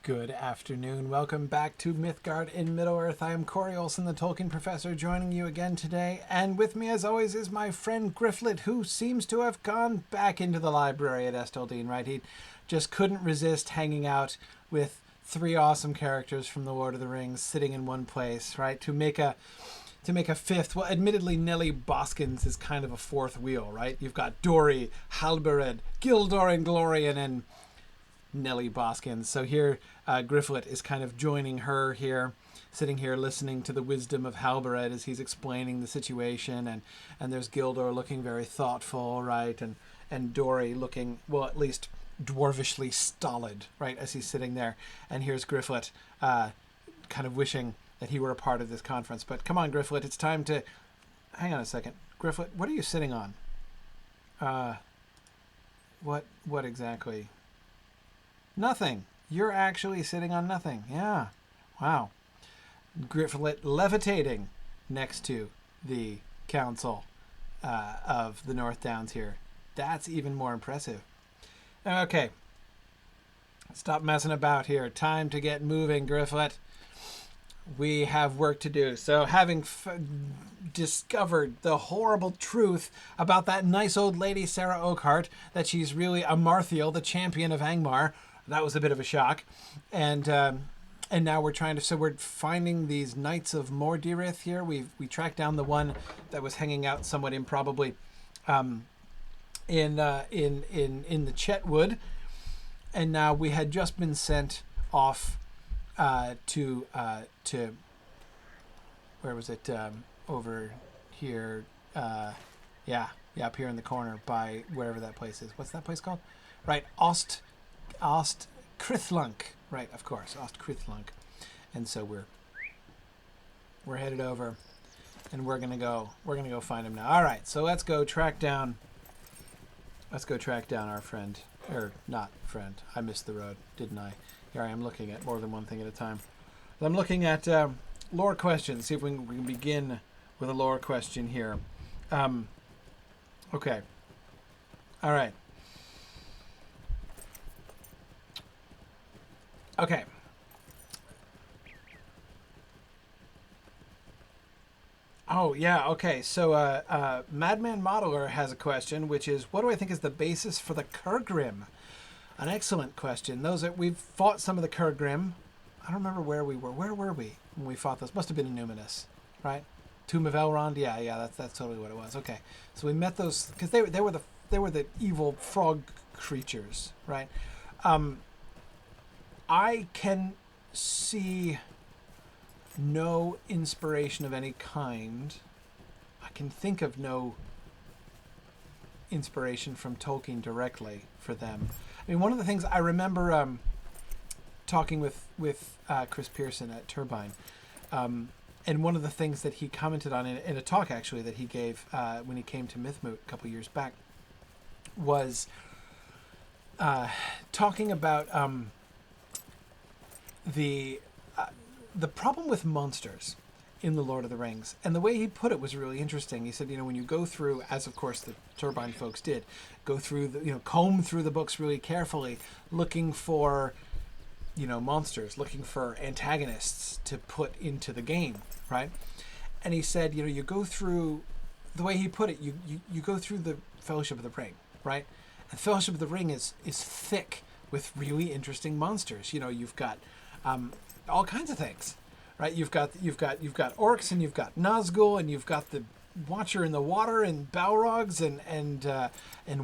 Good afternoon. Welcome back to Mythgard in Middle-earth. I am Corey Olsen, the Tolkien professor, joining you again today. And with me, as always, is my friend Gryfflet, who seems to have gone back into the library at Esteldine, right? He just couldn't resist hanging out with three awesome characters from The Lord of the Rings sitting in one place, right? To make a fifth. Well, admittedly, Nellie Boskins is kind of a fourth wheel, right? You've got Dori, Halbered, Gildorin, Glorian, and Nellie Boskins. So here, Gryfflet is kind of joining her here, sitting here listening to the wisdom of Halbered as he's explaining the situation, and there's Gildor looking very thoughtful, right, and Dori looking, well, at least dwarvishly stolid, right, as he's sitting there. And here's Gryfflet kind of wishing that he were a part of this conference. But come on, Gryfflet, it's time to... Hang on a second. Gryfflet, what are you sitting on? What exactly? Nothing. You're actually sitting on nothing. Yeah. Wow. Gryfflet levitating next to the council of the North Downs here. That's even more impressive. Okay. Stop messing about here. Time to get moving, Gryfflet. We have work to do. So having discovered the horrible truth about that nice old lady, Sarah Oakhart, that she's really Amarthiel, the champion of Angmar, that was a bit of a shock. And now we're trying to, so we're finding these Knights of Mordirith here. We tracked down the one that was hanging out somewhat improbably in the Chetwood. And now we had just been sent off to where was it, over here, yeah, up here in the corner by wherever that place is. What's that place called? Right, Ost Krithlank, right, of course, Ost Krithlank. And so we're headed over, and we're gonna go find him now. All right, so let's go track down our friend, or not friend. I missed the road, didn't I? Here I am looking at more than one thing at a time. I'm looking at lore questions. See if we can begin with a lore question here. Okay. All right. Okay. Oh, yeah, okay. So Madman Modeler has a question, which is, what do I think is the basis for the Kurgrim? An excellent question. We've fought some of the Kurgrim. I don't remember where we were. Where were we when we fought those? Must have been in Numinous, right? Tomb of Elrond. Yeah. That's totally what it was. Okay, so we met those because they were the evil frog creatures, right? I can see no inspiration of any kind. I can think of no inspiration from Tolkien directly for them. I mean, one of the things I remember talking with Chris Pearson at Turbine, and one of the things that he commented on in a talk actually that he gave when he came to Mythmoot a couple years back was talking about the problem with monsters in The Lord of the Rings. And the way he put it was really interesting. He said, when you go through, as of course the Turbine folks did, go through comb through the books really carefully, looking for monsters, looking for antagonists to put into the game, right? And he said, you go through, the way he put it, you go through the Fellowship of the Ring, right? And Fellowship of the Ring is thick with really interesting monsters. You've got all kinds of things, right? You've got orcs, and you've got Nazgul, and you've got the Watcher in the Water, and Balrogs, and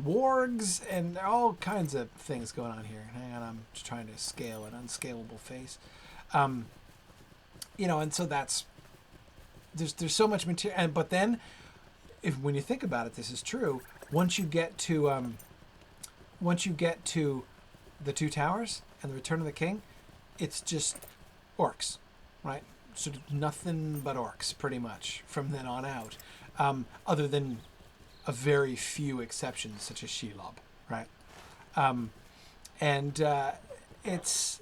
wargs, and all kinds of things going on here. Hang on, I'm just trying to scale an unscalable face. And so that's there's so much material, but then when you think about it, this is true. Once you get to the Two Towers and the Return of the King, it's just orcs, right? So nothing but orcs, pretty much, from then on out, other than a very few exceptions, such as Shelob, right? It's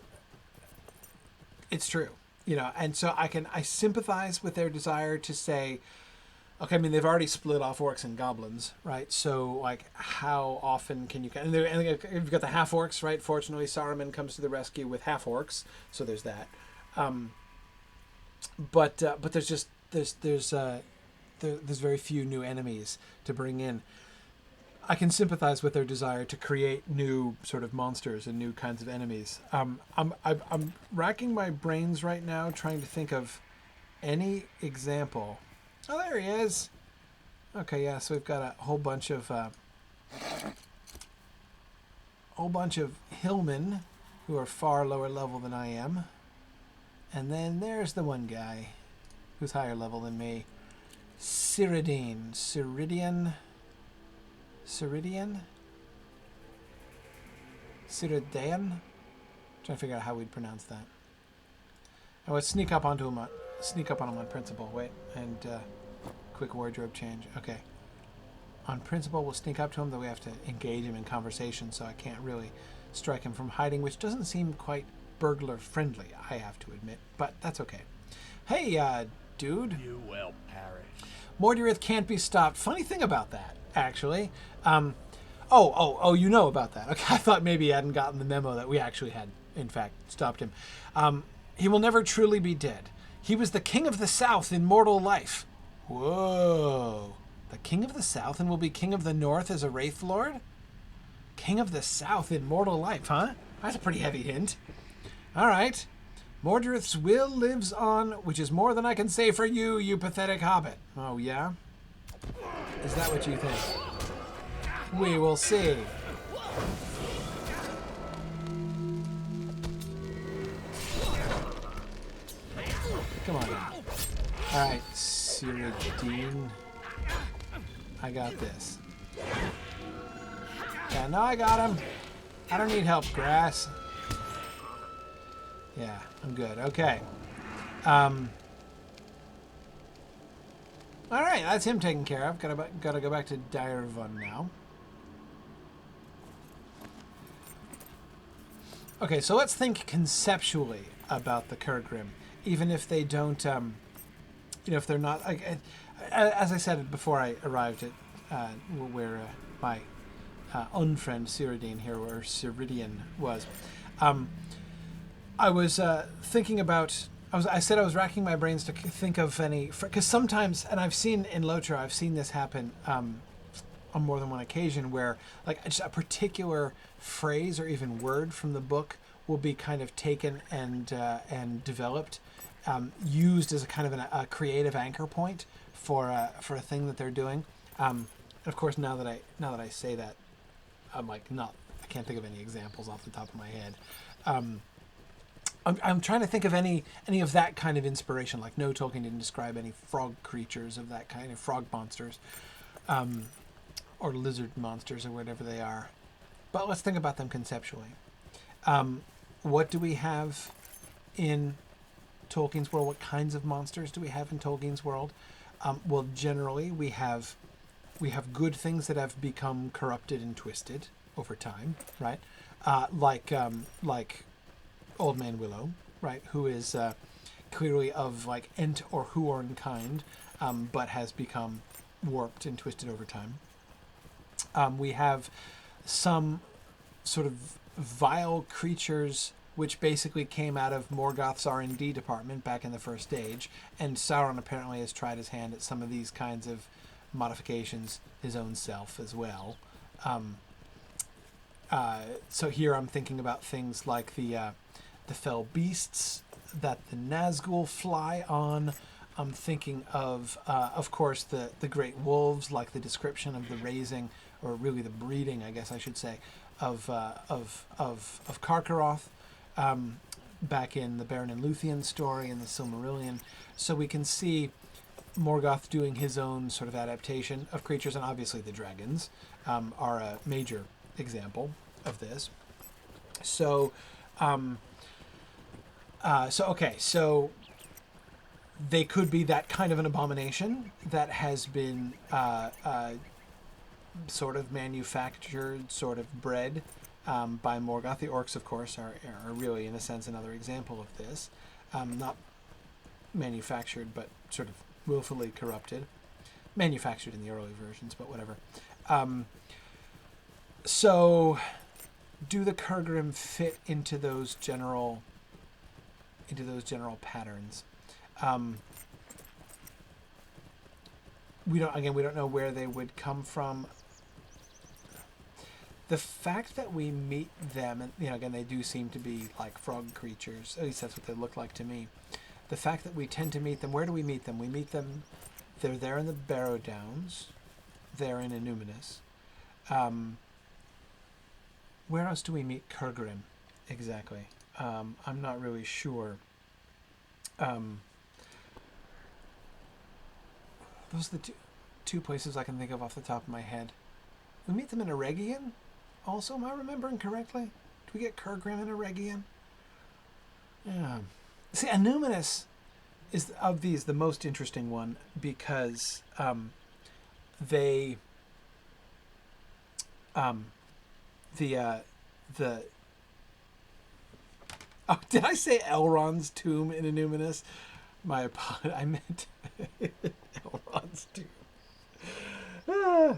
true, and so I sympathize with their desire to say, Okay, I mean, they've already split off orcs and goblins, right? So, like, how often can you... And you've got the half-orcs, right? Fortunately, Saruman comes to the rescue with half-orcs, so there's that. But there's just... There's very few new enemies to bring in. I can sympathize with their desire to create new sort of monsters and new kinds of enemies. I'm racking my brains right now trying to think of any example... Oh, there he is. Okay, yeah, so we've got a whole bunch of hillmen who are far lower level than I am. And then there's the one guy who's higher level than me. Ciridian. Ciridian? Trying to figure out how we'd pronounce that. I would sneak up on him on principle. Wait, and quick wardrobe change. Okay. On principle, we'll sneak up to him, though we have to engage him in conversation, so I can't really strike him from hiding, which doesn't seem quite burglar-friendly, I have to admit, but that's okay. Hey, dude. You will perish. Mordurith can't be stopped. Funny thing about that, actually. You know about that. Okay, I thought maybe you hadn't gotten the memo that we actually had, in fact, stopped him. He will never truly be dead. He was the king of the south in mortal life. Whoa. The king of the south and will be king of the north as a wraith lord? King of the south in mortal life, huh? That's a pretty heavy hint. All right. Mordredith's will lives on, which is more than I can say for you, you pathetic hobbit. Oh, yeah? Is that what you think? We will see. Come on. All right, Ciridian. I got this. Yeah, no, I got him. I don't need help, grass. Yeah, I'm good. Okay. All right, that's him taken care of. Gotta go back to Direvon now. Okay, so let's think conceptually about the Kurgrim, even if they don't, if they're not. As I said before, I arrived at where my unfriend Ciridian here, where Ciridian was. I was thinking about. I said I was racking my brains to think of any, because sometimes, and I've seen in Lothar, I've seen this happen on more than one occasion, where like just a particular phrase or even word from the book will be kind of taken and developed, used as a kind of a creative anchor point for a thing that they're doing. Of course, now that I say that, I'm like I can't think of any examples off the top of my head. I'm trying to think of any of that kind of inspiration. Like, no, Tolkien didn't describe any frog creatures of that kind, of frog monsters, or lizard monsters, or whatever they are. But let's think about them conceptually. What do we have in Tolkien's world? What kinds of monsters do we have in Tolkien's world? Well, generally, we have good things that have become corrupted and twisted over time, right? Like Old Man Willow, right, who is clearly of like Ent or Huorn kind, but has become warped and twisted over time. We have some sort of vile creatures which basically came out of Morgoth's R&D department back in the First Age, and Sauron apparently has tried his hand at some of these kinds of modifications his own self as well. So here I'm thinking about things like the fell beasts that the Nazgul fly on. I'm thinking of course, the great wolves, like the description of the raising, or really the breeding, I guess I should say, of Karkaroth, back in the Beren and Luthien story in the Silmarillion. So we can see Morgoth doing his own sort of adaptation of creatures, and obviously the dragons are a major example of this. So, so they could be that kind of an abomination that has been sort of manufactured, sort of bred by Morgoth. The orcs, of course, are really, in a sense, another example of this. Not manufactured, but sort of willfully corrupted. manufactured in the early versions, but whatever. So, do the Kurgrim fit into those general patterns? We don't know where they would come from. The fact that we meet them, and again, they do seem to be like frog creatures. At least that's what they look like to me. The fact that we tend to meet them. Where do we meet them? We meet them. They're there in the Barrow Downs. They're in Innuminous. Where else do we meet Kurgrim? Exactly. I'm not really sure. Those are the two places I can think of off the top of my head. We meet them in Eregion also, am I remembering correctly? Do we get Kurgrim in Eregion? Yeah. See, Innuminous is, of these, the most interesting one because the oh, did I say Elrond's tomb in Innuminous? My apologies. I meant Elrond's tomb.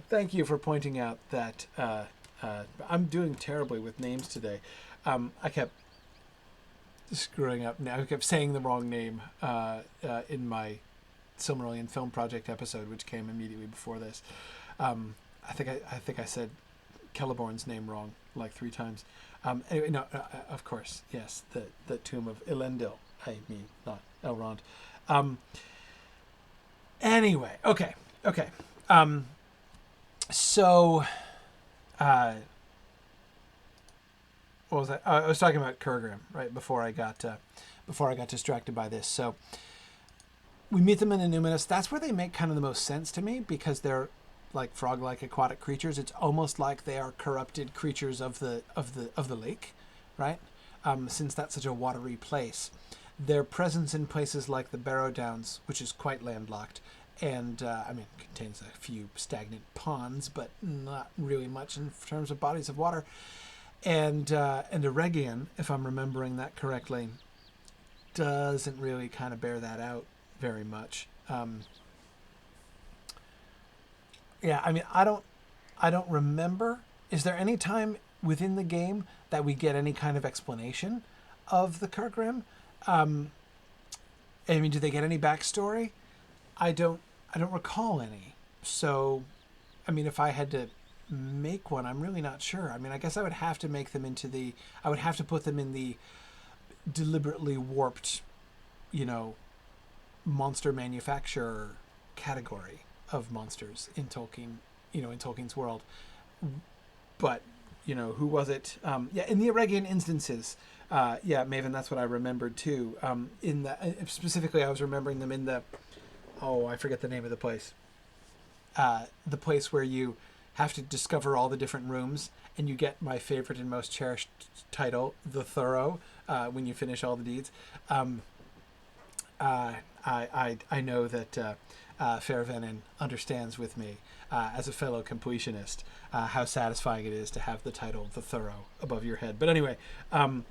Thank you for pointing out that I'm doing terribly with names today. I kept screwing up. Now I kept saying the wrong name in my Silmarillion film project episode, which came immediately before this. I think I said Celeborn's name wrong like 3 times. Anyway, no, of course, yes, the tomb of Elendil. I mean, not Elrond. Anyway, okay. So, what was that? I was talking about Kurgrim, right, before I got distracted by this. So, we meet them in Innuminous. That's where they make kind of the most sense to me because they're like frog-like aquatic creatures. It's almost like they are corrupted creatures of the lake, right? Since that's such a watery place. Their presence in places like the Barrow Downs, which is quite landlocked, and contains a few stagnant ponds, but not really much in terms of bodies of water. And Eregion, if I'm remembering that correctly, doesn't really kind of bear that out very much. I don't remember. Is there any time within the game that we get any kind of explanation of the Kurgrim? Do they get any backstory? I don't recall any. So, if I had to make one, I'm really not sure. I guess I would have to make them I would have to put them in the deliberately warped, monster manufacturer category of monsters in Tolkien, in Tolkien's world. But, who was it? In the Eregion instances, Maven, that's what I remembered too. Specifically, I was remembering them in I forget the name of the place. The place where you have to discover all the different rooms, and you get my favorite and most cherished title, The Thorough, when you finish all the deeds. I know that Fairvenin understands with me, as a fellow completionist, how satisfying it is to have the title The Thorough above your head. But anyway, now,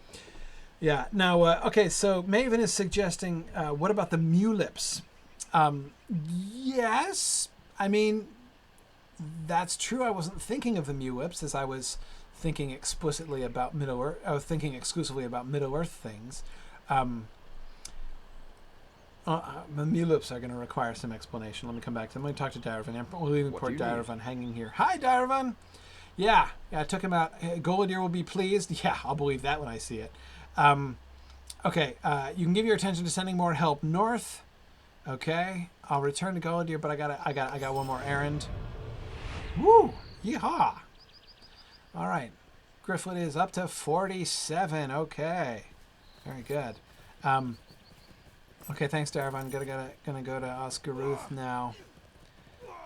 so Maven is suggesting, what about the Mulips? Yes, that's true. I wasn't thinking of the Mulips as I was thinking explicitly about Middle-earth. I was thinking exclusively about Middle-earth things. The Mulips are going to require some explanation. Let me come back to them. Let me talk to Daravan. I'm leaving poor Daravan hanging here. Hi, Daravan. Yeah, I took him out. Guladir will be pleased. Yeah, I'll believe that when I see it. You can give your attention to sending more help north. Okay, I'll return to Guladir, but I got one more errand. Woo! Yeehaw! All right, Gryfflet is up to 47. Okay, very good. Okay, thanks, Daravan. Gonna go to Oscaruth now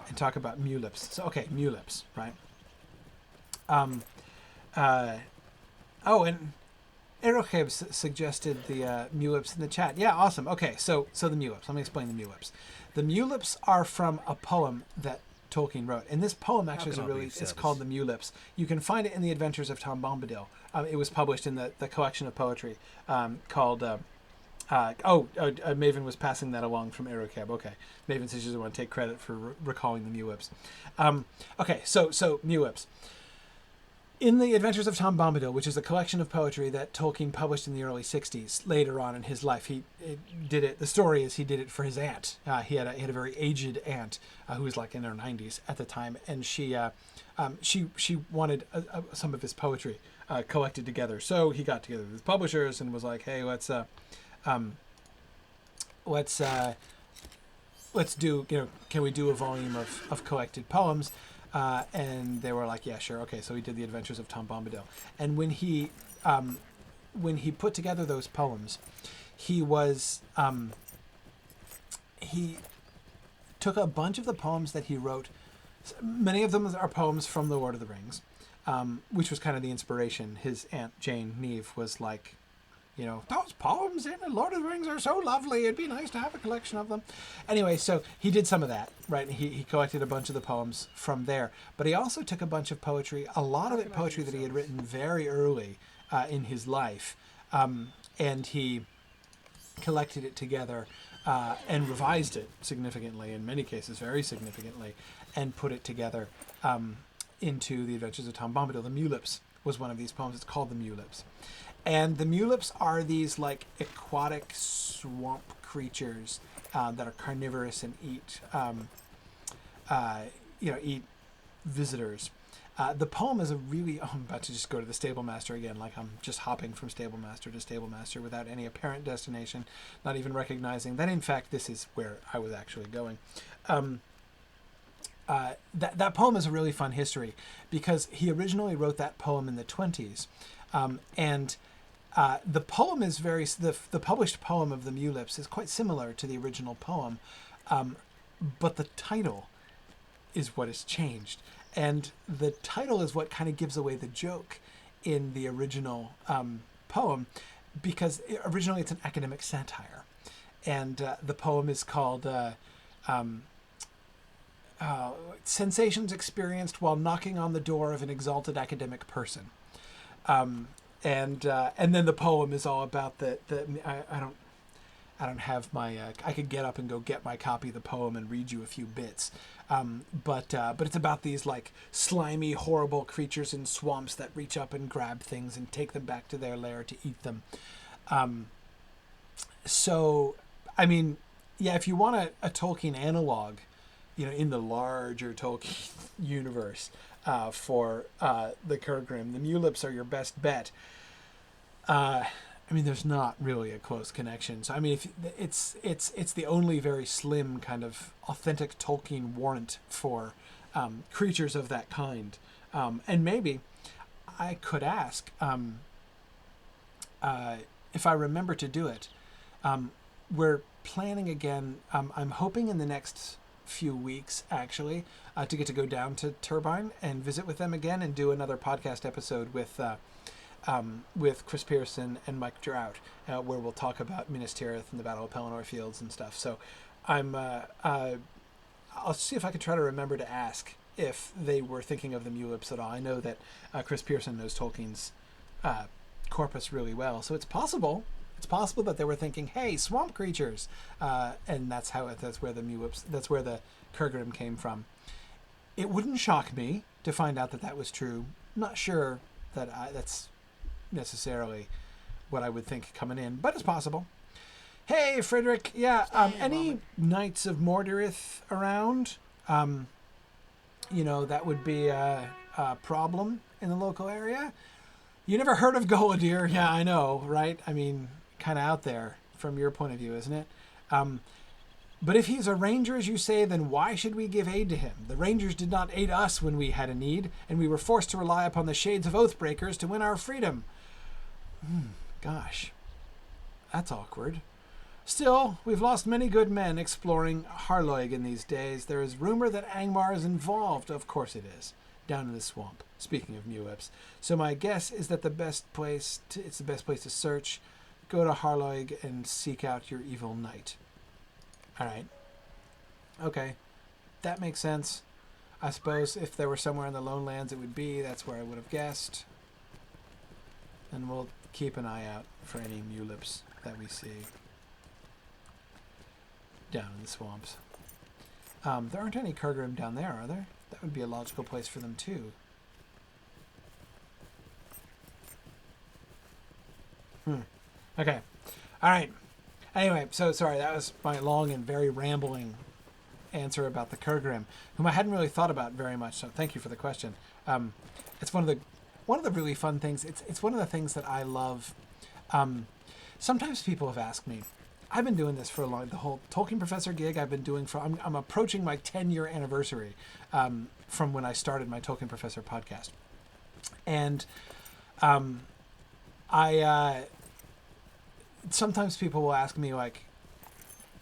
and talk about Mulips. So, okay, Mulips, right? And Erocheb suggested the Mulips in the chat. Yeah, awesome. Okay, so the Mulips. Let me explain the Mulips. The Mulips are from a poem that Tolkien wrote, and this poem actually it's called the Mulips. You can find it in the Adventures of Tom Bombadil. It was published in the collection of poetry called Maven was passing that along from Aerocab. Okay. Maven says she doesn't want to take credit for recalling the Mew Whips. Okay, so Mew Whips. In the Adventures of Tom Bombadil, which is a collection of poetry that Tolkien published in the early 60s, later on in his life, he did it. The story is he did it for his aunt. He had a very aged aunt who was like in her 90s at the time, and she wanted some of his poetry collected together. So he got together with his publishers and was like, "Hey, let's do, can we do a volume of collected poems?" And they were like, "Yeah, sure, okay." So he did the Adventures of Tom Bombadil, and when he put together those poems, he took a bunch of the poems that he wrote. Many of them are poems from the Lord of the Rings, which was kind of the inspiration. His Aunt Jane Neve was like, those poems in the Lord of the Rings are so lovely. It'd be nice to have a collection of them. Anyway, so he did some of that, right? He collected a bunch of the poems from there. But he also took a bunch of poetry, a lot of it poetry that he had written very early in his life, and he collected it together and revised it significantly, in many cases very significantly, and put it together into the Adventures of Tom Bombadil. The Mew Lips was one of these poems. It's called the Mew Lips. And the Mew Lips are these like aquatic swamp creatures that are carnivorous and eat visitors. The poem is I'm about to just go to the Stable Master again, like I'm just hopping from Stable Master to Stable Master without any apparent destination, not even recognizing that in fact this is where I was actually going. That poem is a really fun history because he originally wrote that poem in the 1920s, and the poem is the published poem of the Mew Lips is quite similar to the original poem, but the title is what has changed. And the title is what kind of gives away the joke in the original poem, because originally it's an academic satire. And the poem is called Sensations Experienced While Knocking on the Door of an Exalted Academic Person. And then the poem is all about I don't have my I could get up and go get my copy of the poem and read you a few bits, but it's about these like slimy, horrible creatures in swamps that reach up and grab things and take them back to their lair to eat them. So I mean, yeah, if you want a Tolkien analog, in the larger Tolkien universe for the Kurgrim, the Mew Lips are your best bet. I mean, there's not really a close connection. So, I mean, if it's the only very slim kind of authentic Tolkien warrant for creatures of that kind. And maybe I could ask, if I remember to do it, we're planning again. I'm hoping in the next few weeks, actually, to get to go down to Turbine and visit with them again and do another podcast episode with Chris Pearson and Mike Drought, where we'll talk about Minas Tirith and the Battle of Pelennor Fields and stuff. So I'll see if I can try to remember to ask if they were thinking of the Mew Lips at all. I know that Chris Pearson knows Tolkien's corpus really well, so it's possible. It's possible that they were thinking, "Hey, swamp creatures," and that's where the Mew Lips, that's where the Kurgrim came from. It wouldn't shock me to find out that was true. Not sure that that's necessarily what I would think coming in, but it's possible. Hey, Frederick. Yeah, any Knights of Mordorith around? That would be a problem in the local area. You never heard of Guladir? Yeah, I know, right? I mean, kind of out there from your point of view, isn't it? But if he's a ranger, as you say, then why should we give aid to him? The rangers did not aid us when we had a need, and we were forced to rely upon the shades of Oathbreakers to win our freedom. Gosh, that's awkward. Still, we've lost many good men exploring Harloig in these days. There is rumor that Angmar is involved. Of course it is. Down in the swamp. Speaking of Mew Lips. So my guess is that it's the best place to search. Go to Harloig and seek out your evil knight. All right. Okay. That makes sense. I suppose if there were somewhere in the Lone Lands it would be. That's where I would have guessed. And we'll keep an eye out for any Mew Lips that we see. down in the swamps. There aren't any Kurgrim down there, are there? That would be a logical place for them too. Okay. All right. Anyway, so sorry, that was my long and very rambling answer about the Kurgrim, whom I hadn't really thought about very much. So thank you for the question. It's one of the really fun things. It's one of the things that I love. Sometimes people have asked me. I've been doing this for a long. The whole Tolkien Professor gig I've been doing for. I'm approaching my 10-year anniversary from when I started my Tolkien Professor podcast, and I sometimes people will ask me like,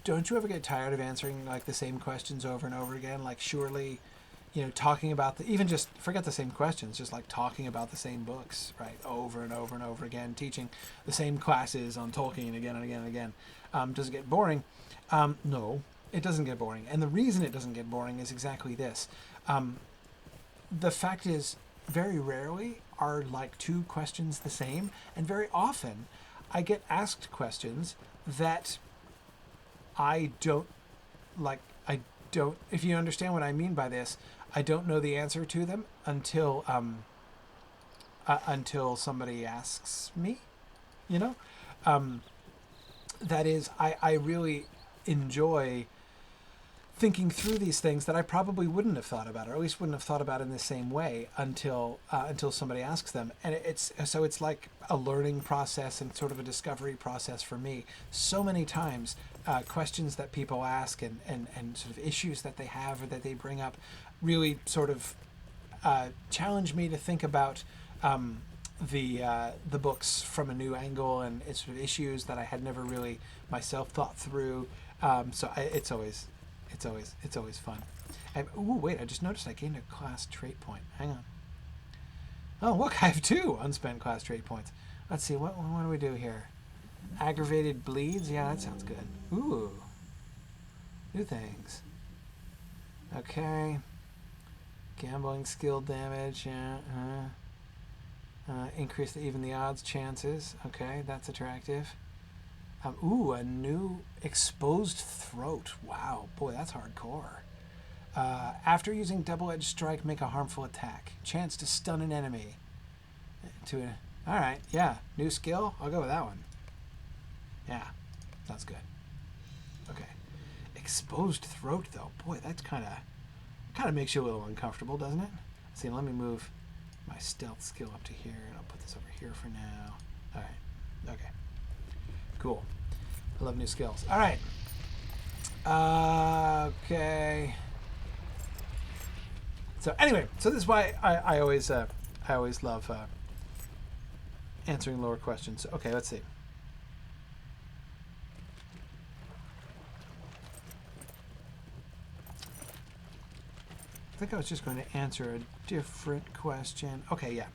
don't you ever get tired of answering like the same questions over and over again? Like surely, talking about even just forget the same questions, just like talking about the same books, right? Over and over and over again, teaching the same classes on Tolkien again and again and again. Does it get boring? No, it doesn't get boring. And the reason it doesn't get boring is exactly this. The fact is, very rarely are like two questions the same. And very often I get asked questions that I don't, if you understand what I mean by this, I don't know the answer to them until somebody asks me, that is, I really enjoy thinking through these things that I probably wouldn't have thought about, or at least wouldn't have thought about in the same way until somebody asks them. And it's like a learning process and sort of a discovery process for me. So many times, questions that people ask and sort of issues that they have or that they bring up really sort of challenge me to think about the books from a new angle, and it's sort of issues that I had never really myself thought through. It's always fun. And, wait! I just noticed I gained a class trait point. Hang on. Oh, look! I have 2 unspent class trait points. Let's see. What do we do here? Aggravated bleeds. Yeah, that sounds good. Ooh. New things. Okay. Gambling skill damage. Yeah. Increase even the odds chances. Okay, that's attractive. A new exposed throat. Wow, boy, that's hardcore. After using double-edged strike, make a harmful attack. Chance to stun an enemy. All right, yeah, new skill. I'll go with that one. Yeah, that's good. Okay, exposed throat though. Boy, that's kind of makes you a little uncomfortable, doesn't it? Let's see, let me move my stealth skill up to here, and I'll put this over here for now. All right. Okay. Cool. I love new skills. All right. Okay. So anyway, so this is why I always love answering lower questions. Okay, let's see. I think I was just going to answer a different question. Okay, yeah.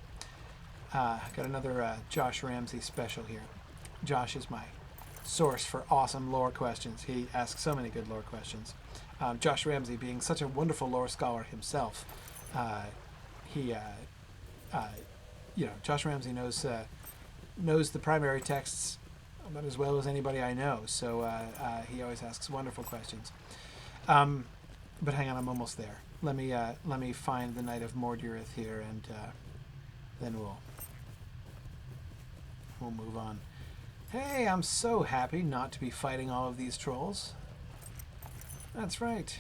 Got another Josh Ramsey special here. Josh is my source for awesome lore questions. He asks so many good lore questions. Josh Ramsey, being such a wonderful lore scholar himself, Josh Ramsey knows the primary texts about as well as anybody I know. So he always asks wonderful questions. But hang on, I'm almost there. Let me find the Knight of Mordurith here, and then we'll move on. Hey, I'm so happy not to be fighting all of these trolls. That's right.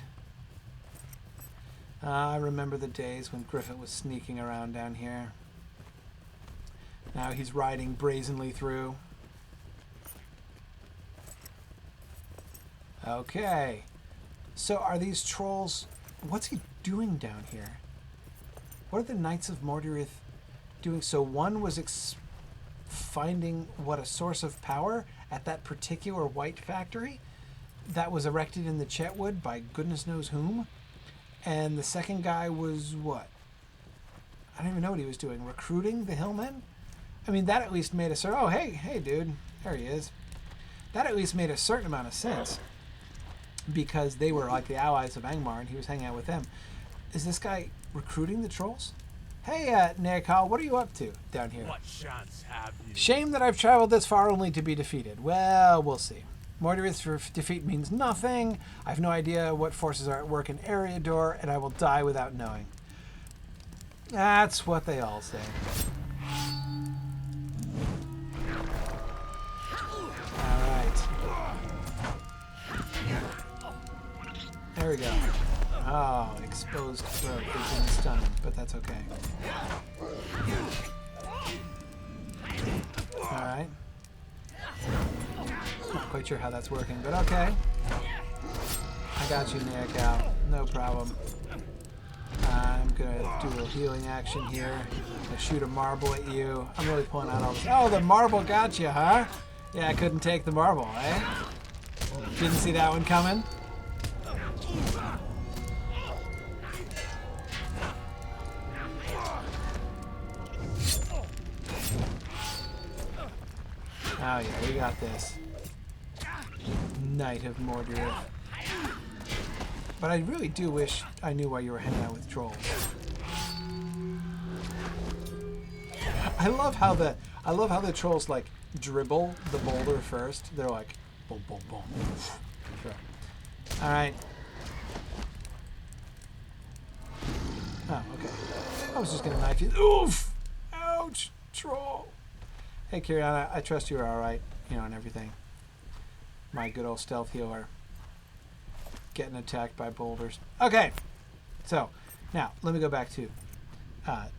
I remember the days when Gryfflet was sneaking around down here. Now he's riding brazenly through. Okay. So are these trolls... What's he doing down here? What are the Knights of Mordurith doing? So one was finding a source of power at that particular white factory that was erected in the Chetwood by goodness knows whom. And the second guy was what? I don't even know what he was doing. Recruiting the Hillmen? I mean, that at least made oh, hey, dude. There he is. That at least made a certain amount of sense, because they were like the allies of Angmar, and he was hanging out with them. Is this guy recruiting the trolls? Hey, Nerkal, what are you up to down here? What chance have you? Shame that I've traveled this far only to be defeated. Well, we'll see. Mordorith's defeat means nothing. I have no idea what forces are at work in Eriador, and I will die without knowing. That's what they all say. Alright. There we go. Oh, exposed throat. They didn't stun him, but that's okay. Alright. Not quite sure how that's working, but okay. I got you, Neocal. No problem. I'm gonna do a little healing action here. I'm gonna shoot a marble at you. I'm really pulling out all this. Oh, the marble got you, huh? Yeah, I couldn't take the marble, eh? Didn't see that one coming? Oh yeah, we got this. Knight of Mordor. But I really do wish I knew why you were hanging out with trolls. I love how the trolls like dribble the boulder first. They're like boom boom boom. Sure. Alright. Oh, okay. I was just gonna knife you. Oof! Ouch! Troll! Hey Kiriana, I trust you are alright, you know, and everything. My good old stealth healer. Getting attacked by boulders. Okay, so now let me go back to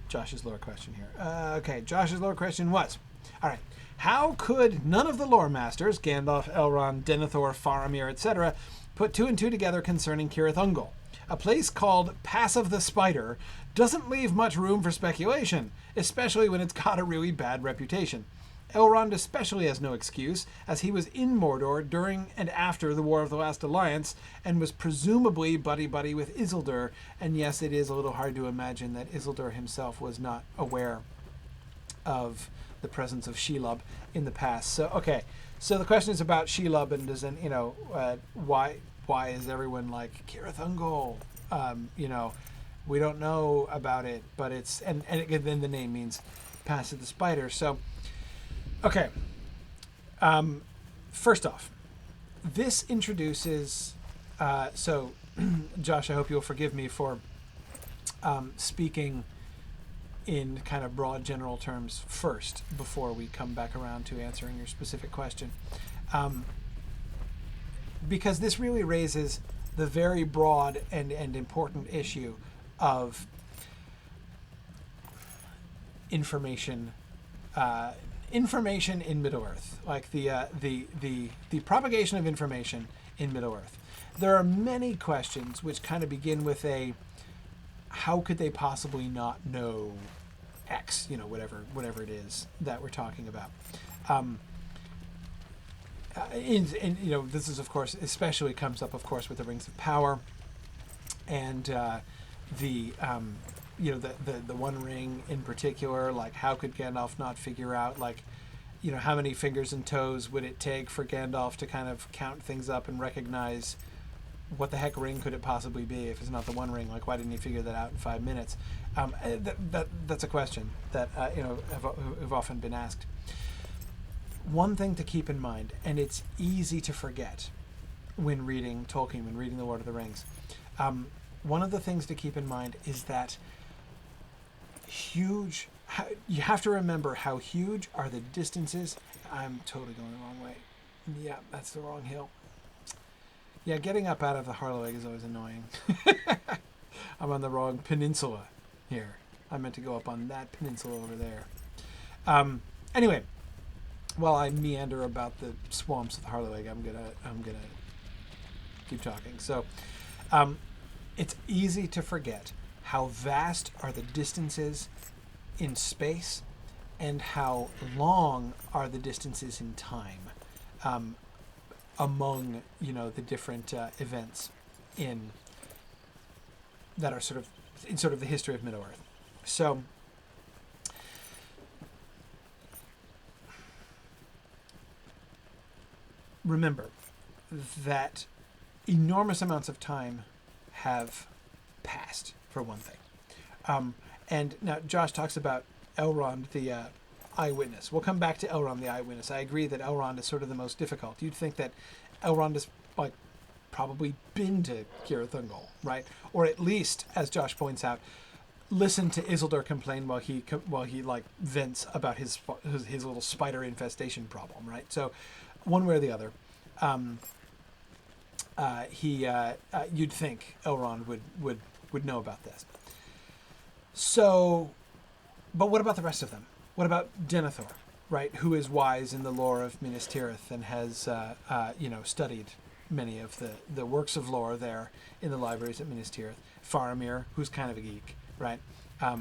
Josh's lore question here. Okay, Josh's lore question was, all right, how could none of the lore masters, Gandalf, Elrond, Denethor, Faramir, etc., put two and two together concerning Cirith Ungol? A place called Pass of the Spider doesn't leave much room for speculation, especially when it's got a really bad reputation. Elrond especially has no excuse, as he was in Mordor during and after the War of the Last Alliance, and was presumably buddy-buddy with Isildur, and yes, it is a little hard to imagine that Isildur himself was not aware of the presence of Shelob in the past. So, okay, so the question is about Shelob, and doesn't, you know, why is everyone like, Cirith Ungol? You know, we don't know about it, but it's, and then the name means Pass of the Spider, so... Okay, first off, this introduces, so Josh, I hope you'll forgive me for speaking in kind of broad general terms first before we come back around to answering your specific question. Because this really raises the very broad and important issue of information information in Middle-earth, like the propagation of information in Middle-earth. There are many questions which kind of begin with a, how could they possibly not know X, you know, whatever it is that we're talking about. And you know, this is, of course, especially comes up, of course, with the Rings of Power, and you know, the One Ring in particular. Like, how could Gandalf not figure out, like, you know, how many fingers and toes would it take for Gandalf to kind of count things up and recognize what the heck ring could it possibly be if it's not the One Ring? Like, why didn't he figure that out in 5 minutes? That's a question that you know, have often been asked. One thing to keep in mind, and it's easy to forget when reading Tolkien, when reading The Lord of the Rings, one of the things to keep in mind is that you have to remember how huge are the distances. I'm totally going the wrong way. Yeah, that's the wrong hill. Yeah, getting up out of the Harloweg is always annoying. I'm on the wrong peninsula here. I meant to go up on that peninsula over there. Anyway, while I meander about the swamps of the Harloweg, I'm gonna keep talking. So, it's easy to forget how vast are the distances in space and how long are the distances in time among, you know, the different events that are sort of the history of Middle-earth. So remember that enormous amounts of time have passed, for one thing. And now Josh talks about Elrond, eyewitness. We'll come back to Elrond the eyewitness. I agree that Elrond is sort of the most difficult. You'd think that Elrond has like probably been to Cirith Ungol, right? Or at least, as Josh points out, listen to Isildur complain while he like vents about his little spider infestation problem, right? So, one way or the other, you'd think Elrond would know about this. So, but what about the rest of them? What about Denethor, right? Who is wise in the lore of Minas Tirith and has studied many of the works of lore there in the libraries at Minas Tirith. Faramir, who's kind of a geek, right? A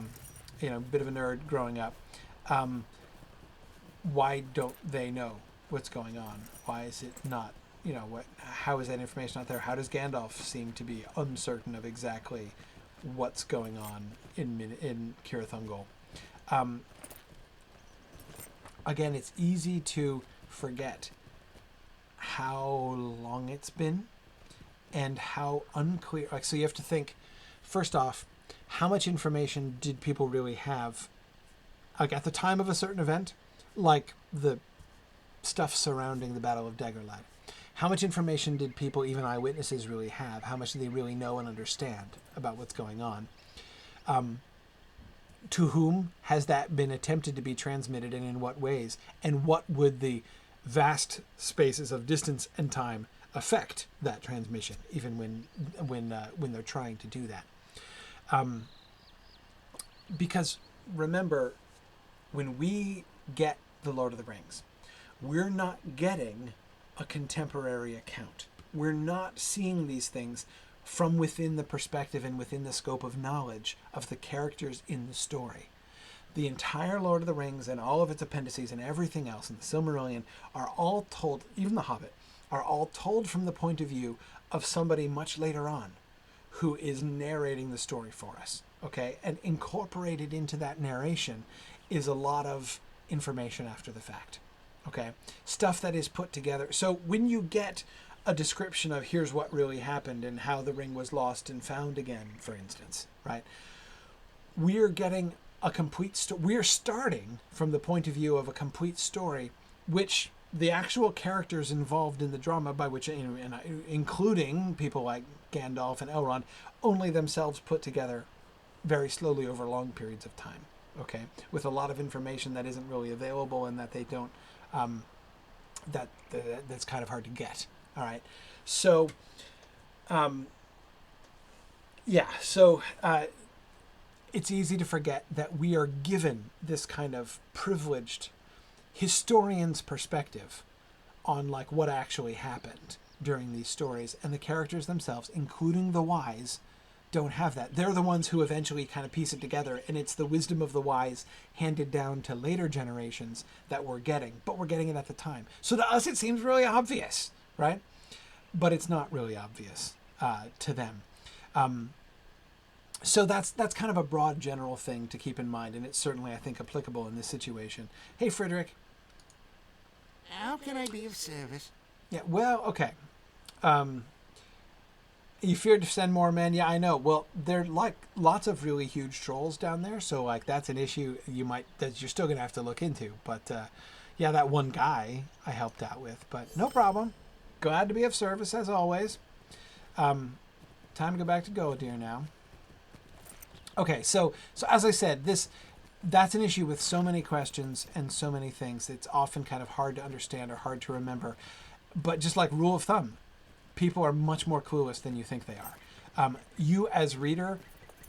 bit of a nerd growing up. Why don't they know what's going on? Why is it not, how is that information not there? How does Gandalf seem to be uncertain of exactly what's going on in Cirith Ungol? Again, it's easy to forget how long it's been and how unclear. Like, so you have to think, first off, how much information did people really have, like at the time of a certain event, like the stuff surrounding the Battle of Dagorlad? How much information did people, even eyewitnesses, really have? How much do they really know and understand about what's going on? To whom has that been attempted to be transmitted, and in what ways? And what would the vast spaces of distance and time affect that transmission, even when they're trying to do that? Because remember, when we get the Lord of the Rings, we're not getting a contemporary account. We're not seeing these things from within the perspective and within the scope of knowledge of the characters in the story. The entire Lord of the Rings and all of its appendices and everything else in the Silmarillion are all told, even The Hobbit, are all told from the point of view of somebody much later on who is narrating the story for us, okay? And incorporated into that narration is a lot of information after the fact, okay? Stuff that is put together. So when you get a description of here's what really happened and how the ring was lost and found again, for instance, right? We're getting a complete story. We're starting from the point of view of a complete story, which the actual characters involved in the drama, by which, including people like Gandalf and Elrond, only themselves put together very slowly over long periods of time, okay? With a lot of information that isn't really available and that they don't, that's kind of hard to get. All right, so, it's easy to forget that we are given this kind of privileged historian's perspective on like what actually happened during these stories, and the characters themselves, including the wise, don't have that. They're the ones who eventually kind of piece it together, and it's the wisdom of the wise handed down to later generations that we're getting, but we're getting it at the time. So to us, it seems really obvious, right? But it's not really obvious to them. So that's kind of a broad general thing to keep in mind, and it's certainly, I think, applicable in this situation. Hey, Frederick. How can I be of service? Yeah, well, okay. You feared to send more men? Yeah, I know. Well, there are like lots of really huge trolls down there, so like that's an issue that you're still gonna have to look into. But yeah, that one guy I helped out with, but no problem. Glad to be of service as always. Time to go back to Guladir now. Okay, so as I said, that's an issue with so many questions and so many things. It's often kind of hard to understand or hard to remember. But just like rule of thumb, people are much more clueless than you think they are. You as reader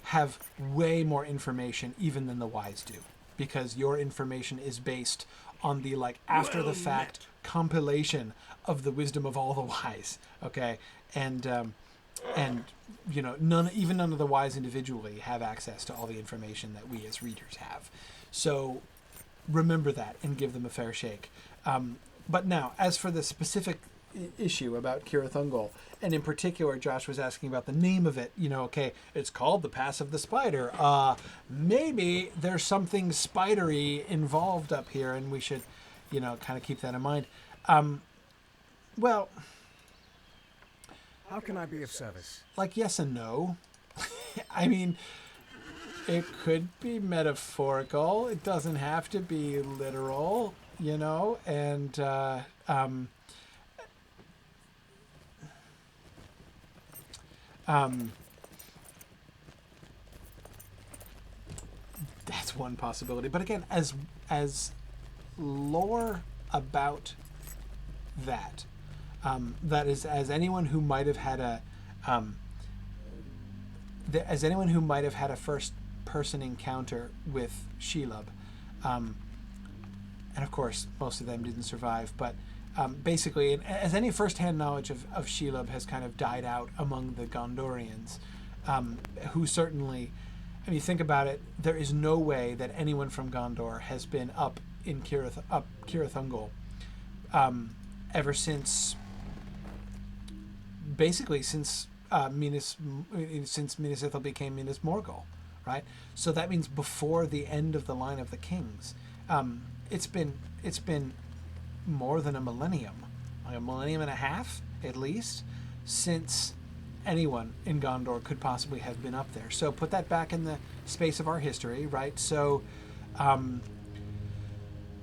have way more information even than the wise do, because your information is based on the like after the fact compilation of the wisdom of all the wise. Okay, and none of the wise individually have access to all the information that we as readers have. So remember that and give them a fair shake. But now, as for the specific issue about Cirith Ungol, and in particular, Josh was asking about the name of it. Okay, it's called the Pass of the Spider. Maybe there's something spidery involved up here, and we should, kind of keep that in mind. Well, how can I be of service? Like yes and no. I mean, It could be metaphorical. It doesn't have to be literal, you know. And that's one possibility. But again, as lore about that, that is, as anyone who might have had a as anyone who might have had a first person encounter with Shelob, and of course most of them didn't survive, but basically, as any first-hand knowledge of Shelob has kind of died out among the Gondorians, who certainly, I mean, think about it, there is no way that anyone from Gondor has been up in Cirith Ungol ever since, basically since Minas Ithil became Minas Morgul, right? So that means before the end of the line of the kings. It's been more than a millennium, like a millennium and a half at least, since anyone in Gondor could possibly have been up there. So put that back in the space of our history, right? So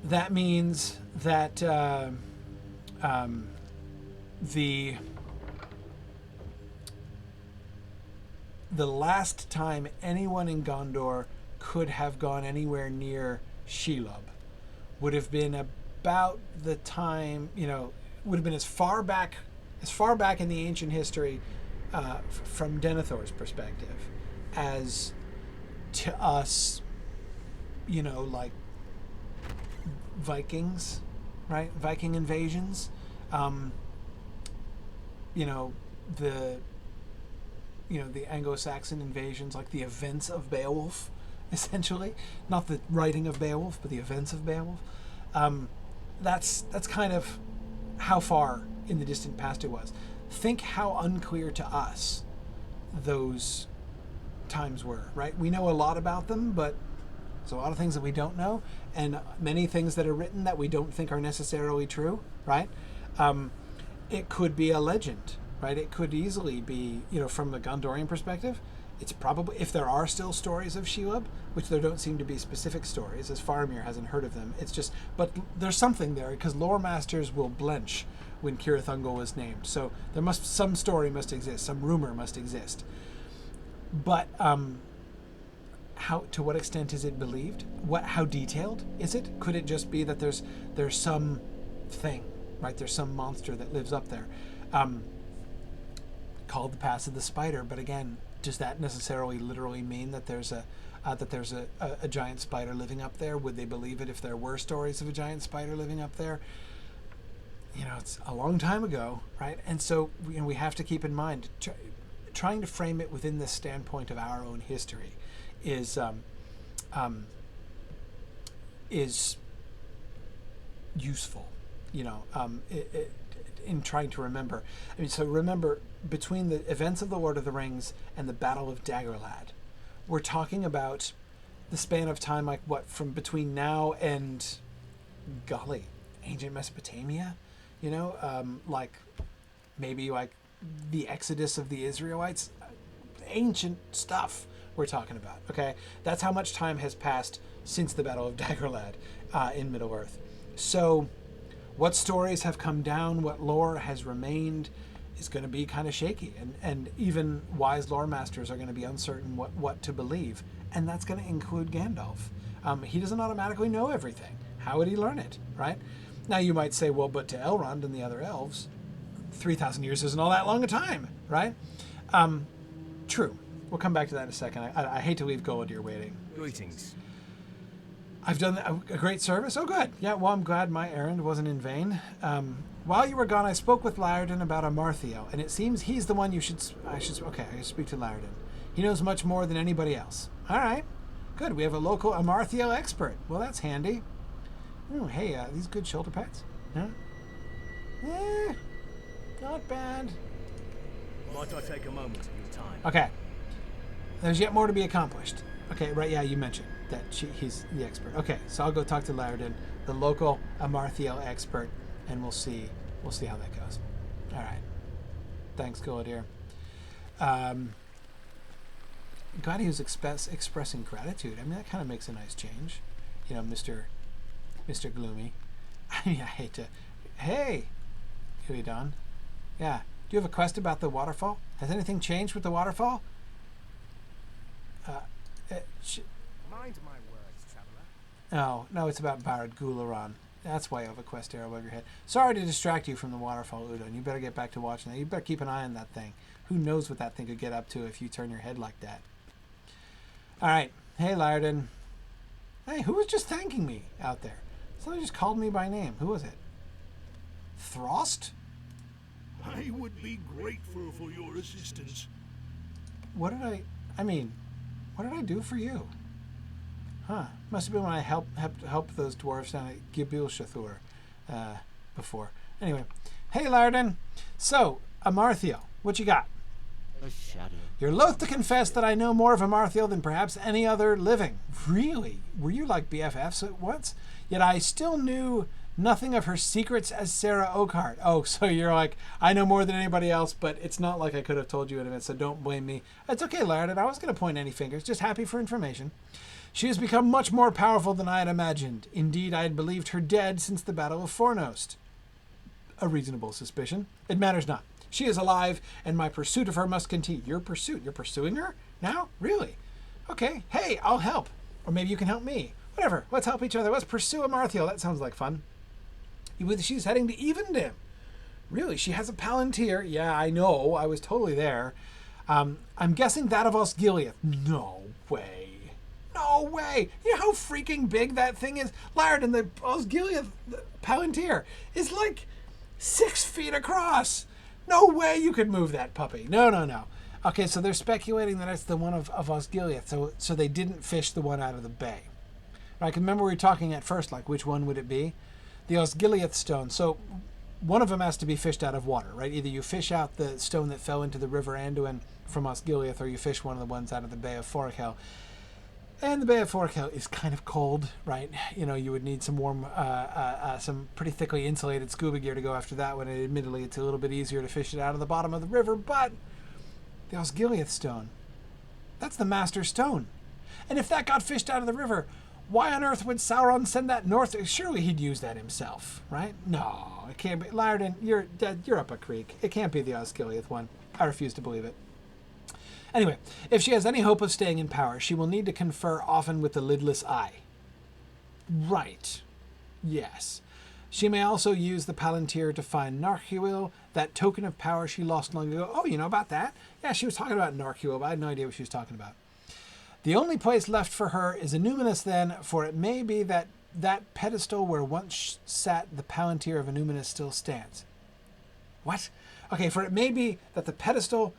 that means that the last time anyone in Gondor could have gone anywhere near Shelob would have been about the time, you know, would have been as far back in the ancient history from Denethor's perspective as to us, you know, like Vikings, right? Viking invasions, you know, the Anglo-Saxon invasions, like the events of Beowulf, essentially, not the writing of Beowulf, but the events of Beowulf. That's kind of how far in the distant past it was. Think how unclear to us those times were, right? We know a lot about them, but there's a lot of things that we don't know, and many things that are written that we don't think are necessarily true, right? It could be a legend, right? It could easily be, you know, from the Gondorian perspective, it's probably, if there are still stories of Shelob, which there don't seem to be specific stories, as Faramir hasn't heard of them, it's just, but there's something there, because lore masters will blench when Cirith Ungol is named. So some story must exist, some rumor must exist. But to what extent is it believed? How detailed is it? Could it just be that there's some thing, right? There's some monster that lives up there, called the Pass of the Spider. But again, does that necessarily literally mean that there's a giant spider living up there? Would they believe it if there were stories of a giant spider living up there? You know, it's a long time ago, right? And so, you know, we have to keep in mind, trying to frame it within the standpoint of our own history is useful, you know, in trying to remember. I mean, so remember, between the events of the Lord of the Rings and the Battle of Dagorlad, we're talking about the span of time, like what, from between now and, golly, ancient Mesopotamia, you know, like maybe like the Exodus of the Israelites, ancient stuff we're talking about, okay? That's how much time has passed since the Battle of Dagorlad in Middle-earth. So what stories have come down, what lore has remained, is going to be kind of shaky. And even wise lore masters are going to be uncertain what to believe. And that's going to include Gandalf. He doesn't automatically know everything. How would he learn it, right? Now you might say, well, but to Elrond and the other elves, 3,000 years isn't all that long a time, right? True. We'll come back to that in a second. I hate to leave Guladir waiting. Greetings. I've done a great service. Oh, good. Yeah, well, I'm glad my errand wasn't in vain. While you were gone, I spoke with Laerdan about Amarthiel, and it seems he's the one I should speak to Laerdan. He knows much more than anybody else. All right. Good. We have a local Amarthiel expert. Well, that's handy. Oh, hey, these good shoulder pads? Huh? Not bad. Might I take a moment of your time? Okay. There's yet more to be accomplished. Okay, right, yeah, you mentioned that he's the expert. Okay, so I'll go talk to Laerdan, the local Amarthiel expert, and we'll see how that goes. All right. Thanks, Guladir. glad he was expressing gratitude. I mean, that kind of makes a nice change. You know, Mr. Gloomy. I mean, I hate to... Hey! Huey Don. Yeah. Do you have a quest about the waterfall? Has anything changed with the waterfall? Mind my words, traveller. No, it's about Barad Gularan. That's why you have a quest arrow above your head. Sorry to distract you from the waterfall, Udon. You better get back to watching that. You better keep an eye on that thing. Who knows what that thing could get up to if you turn your head like that. All right. Hey, Laerdan. Hey, who was just thanking me out there? Somebody just called me by name. Who was it? Throst? I would be grateful for your assistance. What did I do for you? Huh. Must have been when I helped those dwarves down at Gibilshathur before. Anyway. Hey, Laerdan. So, Amarthiel, what you got? A shadow. You're loath to confess that I know more of Amarthiel than perhaps any other living. Really? Were you like BFFs at once? Yet I still knew nothing of her secrets as Sarah Oakhart. Oh, so you're like, I know more than anybody else, but it's not like I could have told you in advance, so don't blame me. It's okay, Laerdan. I wasn't going to point any fingers. Just happy for information. She has become much more powerful than I had imagined. Indeed, I had believed her dead since the Battle of Fornost. A reasonable suspicion. It matters not. She is alive, and my pursuit of her must continue. Your pursuit? You're pursuing her? Now? Really? Okay. Hey, I'll help. Or maybe you can help me. Whatever. Let's help each other. Let's pursue Amarthiel. That sounds like fun. She's heading to Evendim. Really? She has a Palantir? Yeah, I know. I was totally there. I'm guessing that of Osgiliath. No way. No way. You know how freaking big that thing is? Laerdan, the Osgiliath Palantir is like 6 feet across. No way you could move that puppy. No. Okay, so they're speculating that it's the one of Osgiliath, so they didn't fish the one out of the bay. I can remember we were talking at first, like, which one would it be? The Osgiliath stone. So one of them has to be fished out of water, right? Either you fish out the stone that fell into the River Anduin from Osgiliath, or you fish one of the ones out of the Bay of Forkel. And the Bay of Forkel is kind of cold, right? You know, you would need some warm, some pretty thickly insulated scuba gear to go after that one. And admittedly, it's a little bit easier to fish it out of the bottom of the river, but the Osgiliath stone, that's the master stone. And if that got fished out of the river, why on earth would Sauron send that north? Surely he'd use that himself, right? No, it can't be. Laerdan, you're up a creek. It can't be the Osgiliath one. I refuse to believe it. Anyway, if she has any hope of staying in power, she will need to confer often with the lidless eye. Right. Yes. She may also use the Palantir to find Narchuil, that token of power she lost long ago. Oh, you know about that? Yeah, she was talking about Narchuil, but I had no idea what she was talking about. The only place left for her is Illuminus then, for it may be that that pedestal where once sat the Palantir of Illuminus still stands. What? Okay, for it may be that the pedestal...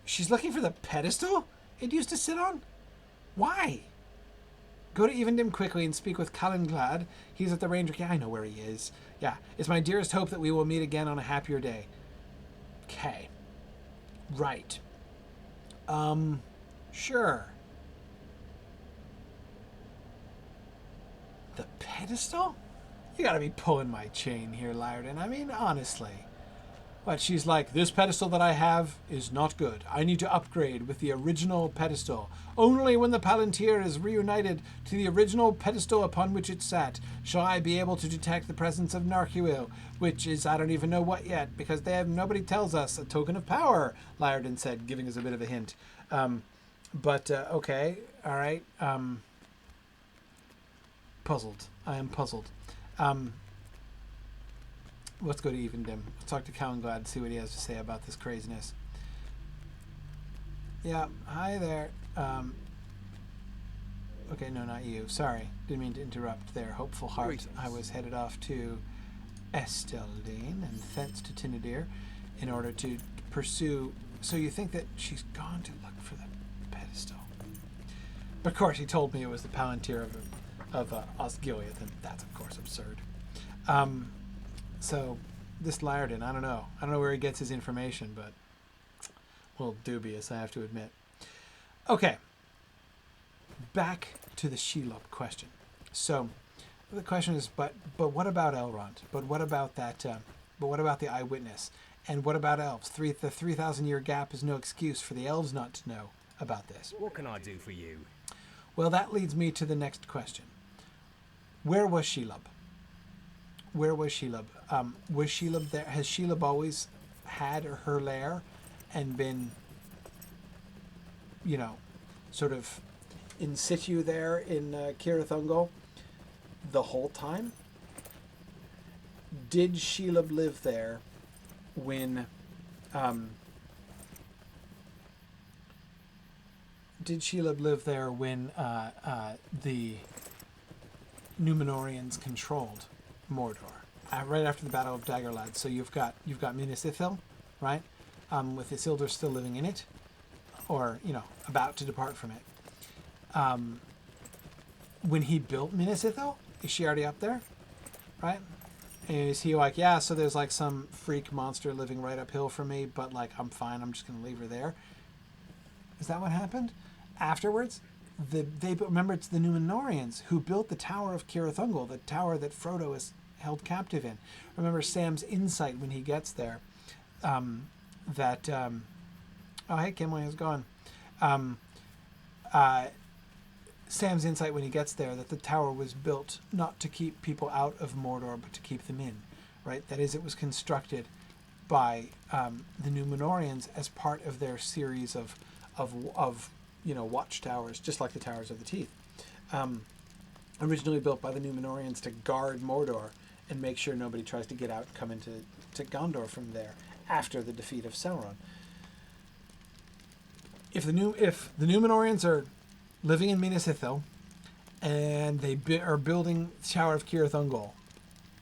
She's looking for the pedestal it used to sit on? Why? Go to Evendim quickly and speak with Calenglad. He's at the Ranger... Yeah, I know where he is. Yeah, it's my dearest hope that we will meet again on a happier day. Okay. Right. Sure. The pedestal? You gotta be pulling my chain here, Laerdan. I mean, honestly. But she's like, this pedestal that I have is not good. I need to upgrade with the original pedestal. Only when the Palantir is reunited to the original pedestal upon which it sat shall I be able to detect the presence of Narchuil, which is, I don't even know what yet, because nobody tells us, a token of power, Laerdan said, giving us a bit of a hint. Okay, all right. Puzzled. I am puzzled. Let's go to Evendim. Let's talk to Calenglad and see what he has to say about this craziness. Yeah, hi there. Okay, no, not you. Sorry. Didn't mean to interrupt there. Hopeful heart. Greetings. I was headed off to Esteldine and thence to Tinnudir in order to pursue... So you think that she's gone to look for the pedestal? Of course, he told me it was the Palantir of Osgiliath, and that's, of course, absurd. So, this Laerdan, I don't know. I don't know where he gets his information, but a little dubious, I have to admit. Okay. Back to the Shelob question. So, the question is, but what about Elrond? But what about that, but what about the eyewitness? And what about elves? The 3,000-year gap is no excuse for the elves not to know. about this. What can I do for you? Well, that leads me to the next question. Where was Shelob? Where was Shelob? Was Shelob there? Has Shelob always had her lair and been, you know, sort of in situ there in Cirith Ungol the whole time? Did Shelob live there when the Númenóreans controlled Mordor? Right after the Battle of Dagorlad. So you've got Minas Ithil, right? With Isildur still living in it, or about to depart from it. When he built Minas Ithil, is she already up there, right? And is he like, yeah? So there's like some freak monster living right uphill from me, but like I'm fine. I'm just gonna leave her there. Is that what happened? Afterwards, remember it's the Númenóreans who built the Tower of Cirith Ungol, the tower that Frodo is held captive in. Remember Sam's insight when he gets there, oh hey Kimley, how's it going? Sam's insight when he gets there that the tower was built not to keep people out of Mordor but to keep them in, right? That is, it was constructed by the Númenóreans as part of their series of watchtowers, just like the Towers of the Teeth. Originally built by the Númenóreans to guard Mordor and make sure nobody tries to get out and come into Gondor from there after the defeat of Sauron. If the Númenóreans are living in Minas Ithil and they are building the Tower of Cirith Ungol,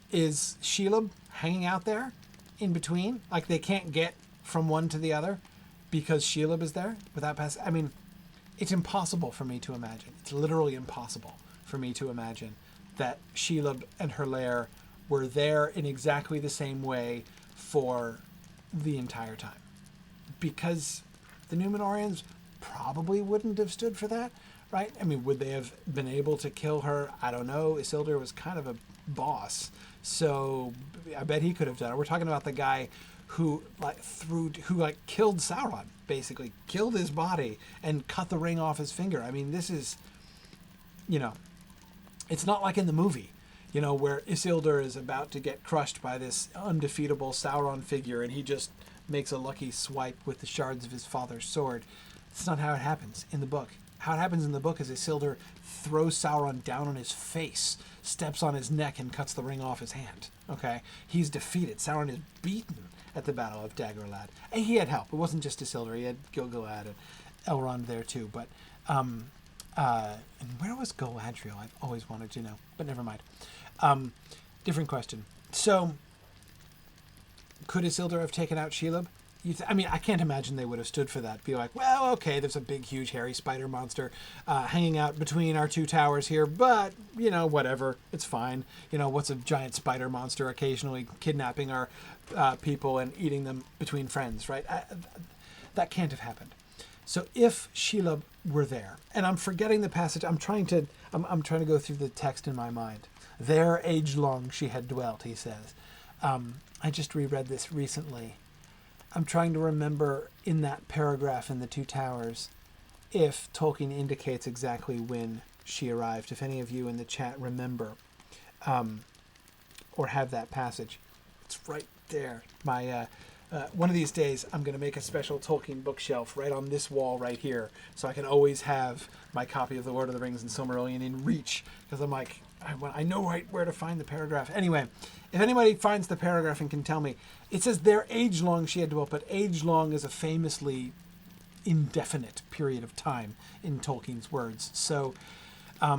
is Shelob hanging out there in between? Like they can't get from one to the other because Shelob is there without passing? I mean, it's impossible for me to imagine. It's literally impossible for me to imagine that Shelob and her lair were there in exactly the same way for the entire time. Because the Númenóreans probably wouldn't have stood for that, right? I mean, would they have been able to kill her? I don't know. Isildur was kind of a boss, so I bet he could have done it. We're talking about the guy who killed Sauron, basically killed his body and cut the ring off his finger. I mean, this is, it's not like in the movie, where Isildur is about to get crushed by this undefeatable Sauron figure and he just makes a lucky swipe with the shards of his father's sword. It's not how it happens in the book. How it happens in the book is Isildur throws Sauron down on his face, steps on his neck, and cuts the ring off his hand. Okay? He's defeated. Sauron is beaten at the Battle of Dagorlad. And he had help. It wasn't just Isildur. He had Gil-galad and Elrond there too. But, and where was Galadriel? I've always wanted to know. But never mind. Different question. So, could Isildur have taken out Shelob? I mean, I can't imagine they would have stood for that. Be like, well, okay, there's a big, huge, hairy spider monster hanging out between our two towers here, but, whatever. It's fine. What's a giant spider monster occasionally kidnapping our people and eating them between friends, right? That can't have happened. So if Shelob were there, and I'm forgetting the passage, I'm trying to go through the text in my mind. There age long she had dwelt, he says. I just reread this recently. I'm trying to remember in that paragraph in the Two Towers if Tolkien indicates exactly when she arrived. If any of you in the chat remember or have that passage, it's right there. My one of these days I'm going to make a special Tolkien bookshelf right on this wall right here, so I can always have my copy of The Lord of the Rings and Silmarillion in reach, because I'm like, I know right where to find the paragraph. Anyway, if anybody finds the paragraph and can tell me, it says there age long she had dwelt, but age long is a famously indefinite period of time in Tolkien's words. So I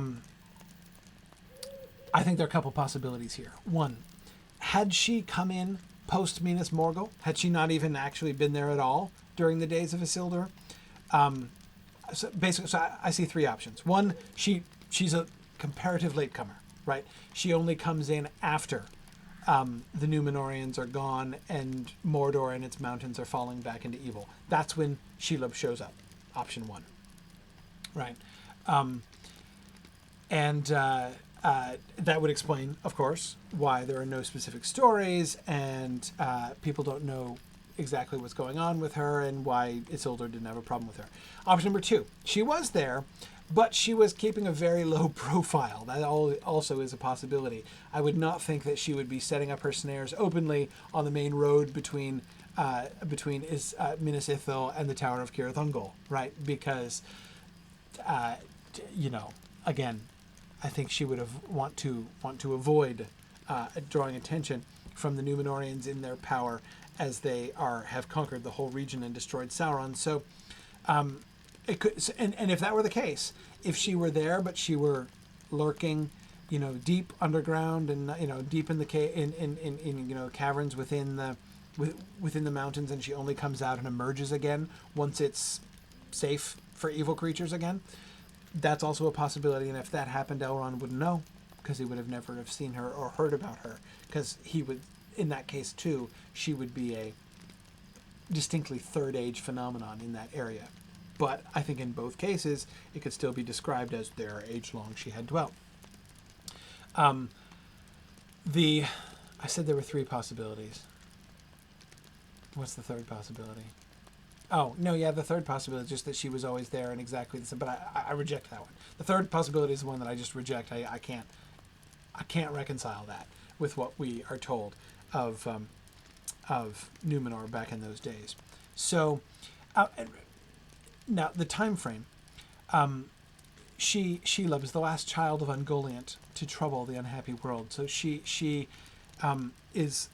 think there are a couple possibilities here. One, had she come in post Minas Morgul? Had she not even actually been there at all during the days of Isildur? So basically, I see three options. One, she's a comparative latecomer, right? She only comes in after the Númenóreans are gone and Mordor and its mountains are falling back into evil. That's when Shelob shows up. Option one, right? That would explain, of course, why there are no specific stories and people don't know exactly what's going on with her and why Isildur didn't have a problem with her. Option number 2, she was there, but she was keeping a very low profile. That also is a possibility. I would not think that she would be setting up her snares openly on the main road between Minas Ithil and the Tower of Cirith Ungol, right? Because, again, I think she would have want to avoid drawing attention from the Númenóreans in their power as they have conquered the whole region and destroyed Sauron. So, it could, and if that were the case, if she were there but she were lurking, deep underground and deep in the caverns within the mountains, and she only comes out and emerges again once it's safe for evil creatures again, that's also a possibility. And if that happened, Elrond wouldn't know, because he would have never have seen her or heard about her, because he would, in that case too, she would be a distinctly Third Age phenomenon in that area. But I think in both cases, it could still be described as their age-long she had dwelt. I said there were 3 possibilities. What's the third possibility? Oh, no, yeah, the third possibility is just that she was always there and exactly the same, but I reject that one. The third possibility is the one that I just reject. I can't reconcile that with what we are told of Númenor back in those days. So, now the time frame. Shelob is the last child of Ungoliant to trouble the unhappy world. So she is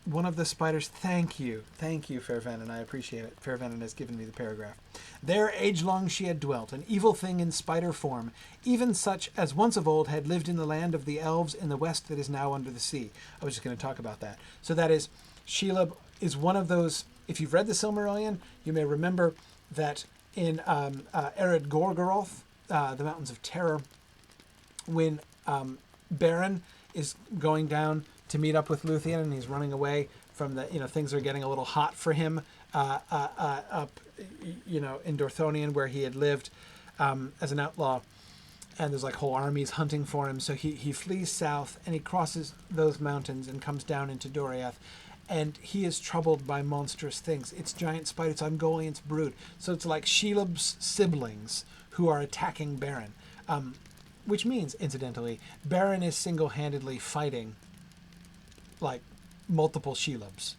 one of the spiders. Thank you, Fair Venon. I appreciate it. Fair Venon has given me the paragraph. There age-long she had dwelt, an evil thing in spider form, even such as once of old had lived in the land of the elves in the west that is now under the sea. I was just going to talk about that. So that is, Shelob is one of those. If you've read the Silmarillion, you may remember that in Ered Gorgoroth, the Mountains of Terror, when Beren is going down to meet up with Luthien, and he's running away from things are getting a little hot for him up, in Dorthonion, where he had lived as an outlaw, and there's like whole armies hunting for him. So he flees south and he crosses those mountains and comes down into Doriath, and he is troubled by monstrous things. It's giant spiders, it's Ungoliant's brood. So it's like Shelob's siblings who are attacking Beren, which means, incidentally, Beren is single-handedly fighting like multiple Shelobs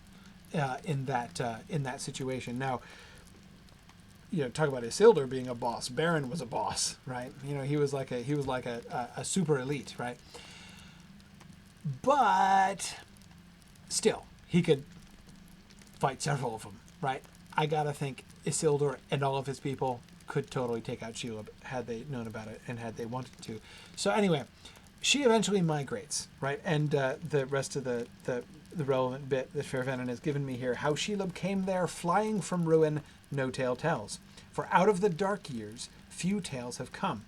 in that situation. Now, talk about Isildur being a boss. Beren was a boss, right? He was like a super elite, right? But still, he could fight several of them, right? I gotta think Isildur and all of his people could totally take out Shelob had they known about it and had they wanted to. So anyway, she eventually migrates, right? And the rest of the relevant bit that Fair Venon has given me here, how Shelob came there flying from ruin, no tale tells. For out of the dark years, few tales have come.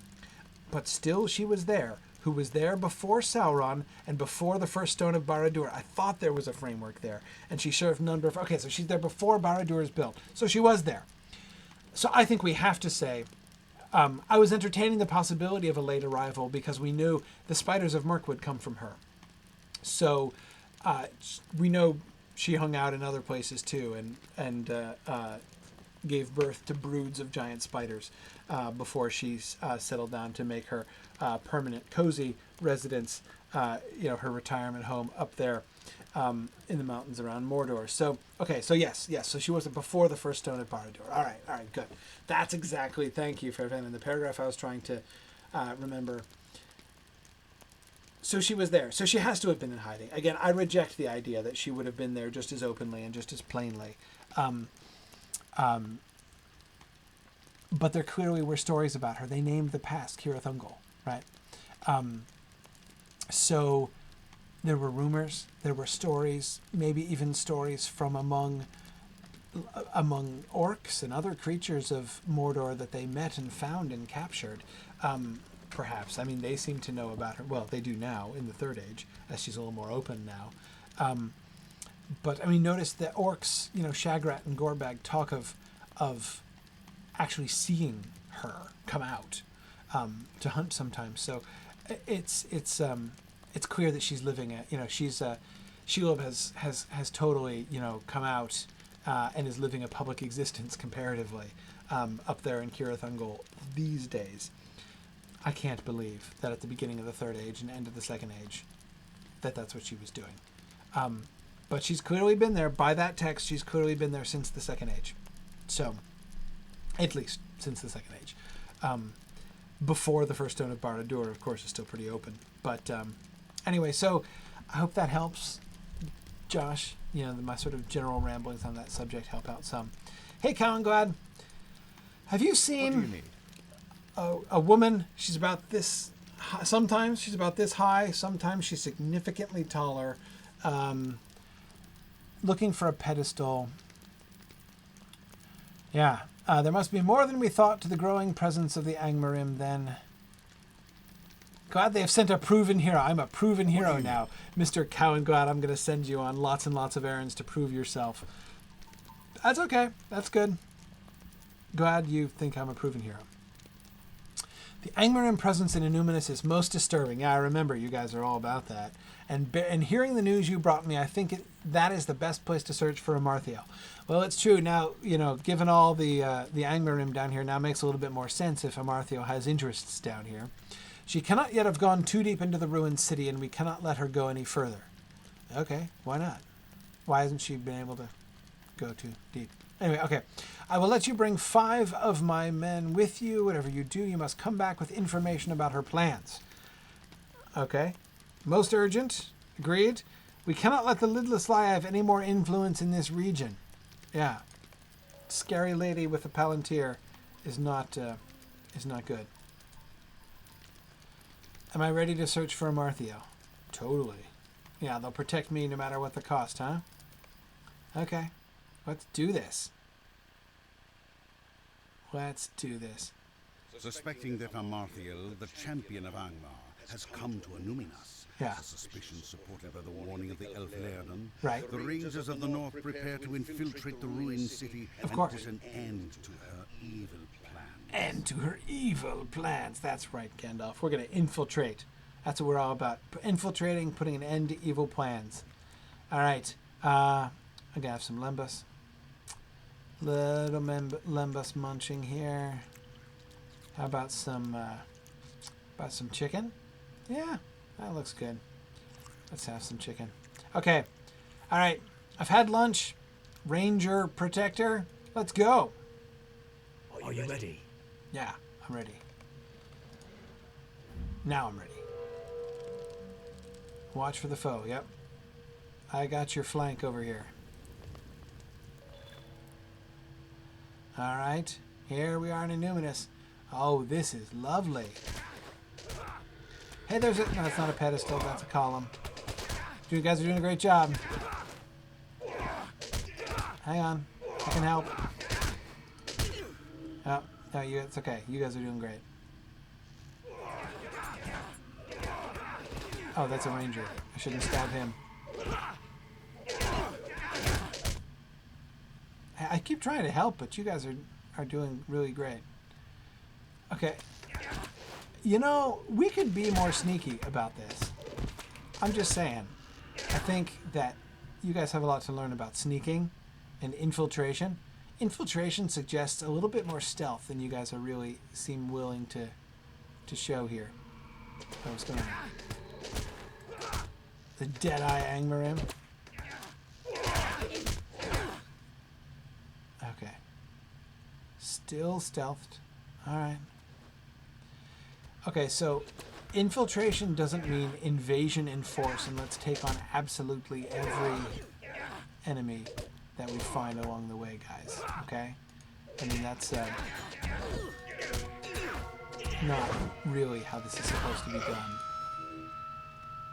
But still she was there, who was there before Sauron and before the first stone of Barad-dûr. I thought there was a framework there. And she served none before. Okay, so she's there before Barad-dûr is built. So she was there. So I think we have to say, I was entertaining the possibility of a late arrival because we knew the spiders of Mirkwood come from her. So we know she hung out in other places too and gave birth to broods of giant spiders before she settled down to make her permanent, cozy residence, her retirement home up there in the mountains around Mordor. So, okay, so yes. So she wasn't before the first stone of Barad-dûr. All right, good. That's exactly, thank you, Fairven, in the paragraph I was trying to remember. So she was there. So she has to have been in hiding. Again, I reject the idea that she would have been there just as openly and just as plainly. But there clearly were stories about her. They named the pass Cirith Ungol, right? So there were rumors, there were stories, maybe even stories from among orcs and other creatures of Mordor that they met and found and captured. Perhaps. I mean, they seem to know about her. Well, they do now in the Third Age, as she's a little more open now. But I mean, notice that orcs, Shagrat and Gorbag talk of actually seeing her come out to hunt sometimes. So it's clear that she's living she's Shelob has totally come out and is living a public existence comparatively up there in Cirith Ungol these days. I can't believe that at the beginning of the Third Age and end of the Second Age that's what she was doing. But she's clearly been there. By that text, she's clearly been there since the Second Age. So, at least since the Second Age. Before the First Stone of Barad-dûr, of course, is still pretty open. But anyway, so I hope that helps, Josh. You know, my sort of general ramblings on that subject help out some. Hey, Cowanglad, have you seen What do you need? a woman? She's about this. Sometimes she's about this high. Sometimes she's significantly taller. Looking for a pedestal. Yeah. There must be more than we thought to the growing presence of the Angmarim then. God, they have sent a proven hero. I'm a proven hero now. Mr. Cowanglad, I'm going to send you on lots and lots of errands to prove yourself. That's okay. That's good. Glad you think I'm a proven hero. The Angmarim presence in Innuminus is most disturbing. Yeah, I remember you guys are all about that. And hearing the news you brought me, I think that is the best place to search for Amarthiel. Well, it's true. Now, you know, given all the Angmarim down here, now makes a little bit more sense if Amarthiel has interests down here. She cannot yet have gone too deep into the ruined city, and we cannot let her go any further. Okay, why not? Why hasn't she been able to go too deep? Anyway, okay. I will let you bring 5 of my men with you. Whatever you do, you must come back with information about her plans. Okay. Most urgent. Agreed. We cannot let the lidless lie have any more influence in this region. Yeah. Scary lady with a palantir is not good. Am I ready to search for Amarthiel? Totally. Yeah, they'll protect me no matter what the cost, huh? Okay. Let's do this. Let's do this. Suspecting that Amarthiel, the champion of Angmar, has come to Innuminus. Yeah. A suspicion supported by the warning of the elf Laerdan. Right. The rangers of the north prepare to infiltrate the ruined city and course. put an end to her evil plans. And to her evil plans. That's right, Gandalf. We're going to infiltrate. That's what we're all about. Infiltrating, putting an end to evil plans. All right. I'm going to have some lembas. Little lembas munching here. How about some chicken? Yeah, that looks good. Let's have some chicken. Okay. All right. I've had lunch. Ranger protector. Let's go. Are you ready? Yeah, I'm ready. Now I'm ready. Watch for the foe. Yep. I got your flank over here. All right. Here we are in Innuminus. Oh, this is lovely. Hey, there's a... No, it's not a pedestal. That's a column. You guys are doing a great job. Hang on. I can help. Oh, no, it's okay. You guys are doing great. Oh, that's a ranger. I shouldn't stab him. I keep trying to help, but you guys are doing really great. Okay. You know, we could be more sneaky about this. I'm just saying. I think that you guys have a lot to learn about sneaking and infiltration. Infiltration suggests a little bit more stealth than you guys are really seem willing to show here. Oh, what's going on? The Deadeye Angmarim. Okay. Still stealthed. Alright. Okay, so infiltration doesn't mean invasion in force, and let's take on absolutely every enemy that we find along the way, guys. Okay? I mean, that's not really how this is supposed to be done.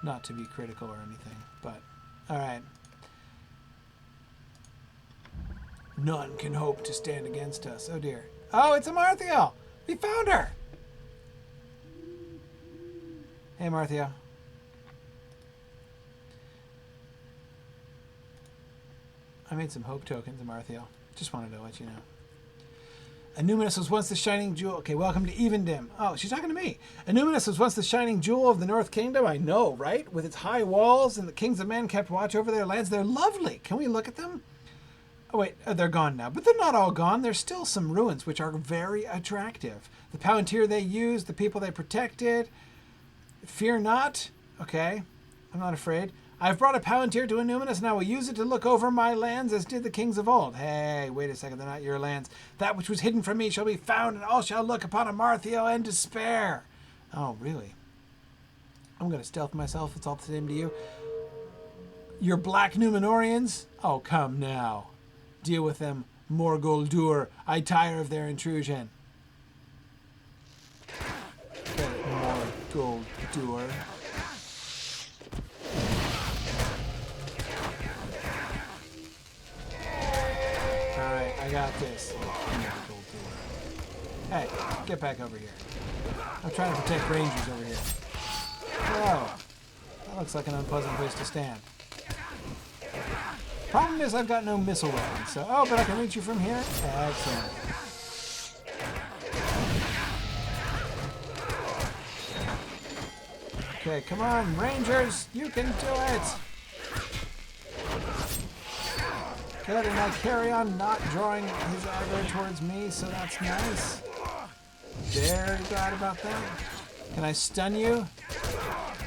Not to be critical or anything, but alright. None can hope to stand against us. Oh dear. Oh, it's Amarthiel! We found her! Hey, Amarthiel. I made some hope tokens, Amarthiel. Just wanted to let you know. Innuminus was once the shining jewel. Okay, welcome to Evendim. Oh, she's talking to me. Innuminus was once the shining jewel of the North Kingdom. I know, right? With its high walls, and the kings of men kept watch over their lands. They're lovely. Can we look at them? Oh, wait, they're gone now. But they're not all gone. There's still some ruins, which are very attractive. The Palantir they used, the people they protected. Fear not. Okay, I'm not afraid. I've brought a Palantir to Illuminus, and I will use it to look over my lands as did the kings of old. Hey, wait a second, they're not your lands. That which was hidden from me shall be found, and all shall look upon Amarthiel and despair. Oh, really? I'm going to stealth myself. It's all the same to you. Your black Numenorians? Oh, come now. Deal with them, Morguldur. I tire of their intrusion. Morguldur. Alright, I got this. Hey, get back over here. I'm trying to protect rangers over here. Whoa. That looks like an unpleasant place to stand. Problem is I've got no missile weapons, so... Oh, but I can reach you from here? Excellent. Okay, come on, Rangers! You can do it! Good, and I carry on not drawing his aggro towards me, so that's nice. Very glad about that. Can I stun you?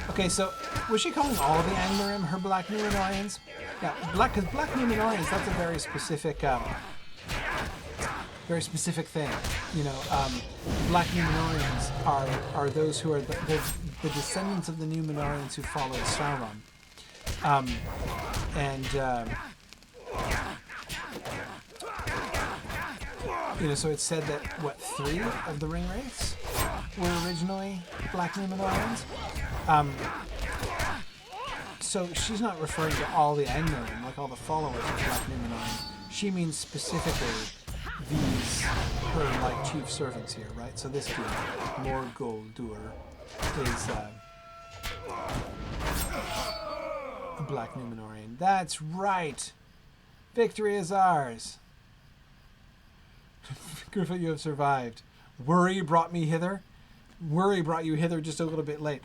Okay, so was she calling all the Angmarim her Black Numenorians? Yeah, because Black Numenorians, that's a very specific thing. You know, Black Numenorians are those who are the descendants of the Numenorians who followed Sauron. You know, so it's said that, what, 3 of the ring wraiths were originally Black Numenorians? So she's not referring to all the Angmar, like all the followers of Black Numenorians. She means specifically these, her, like, chief servants here, right? So this dude, Morguldur, is a Black Numenorian. That's right! Victory is ours! Gryfflet, you have survived. Worry brought me hither. Worry brought you hither just a little bit late.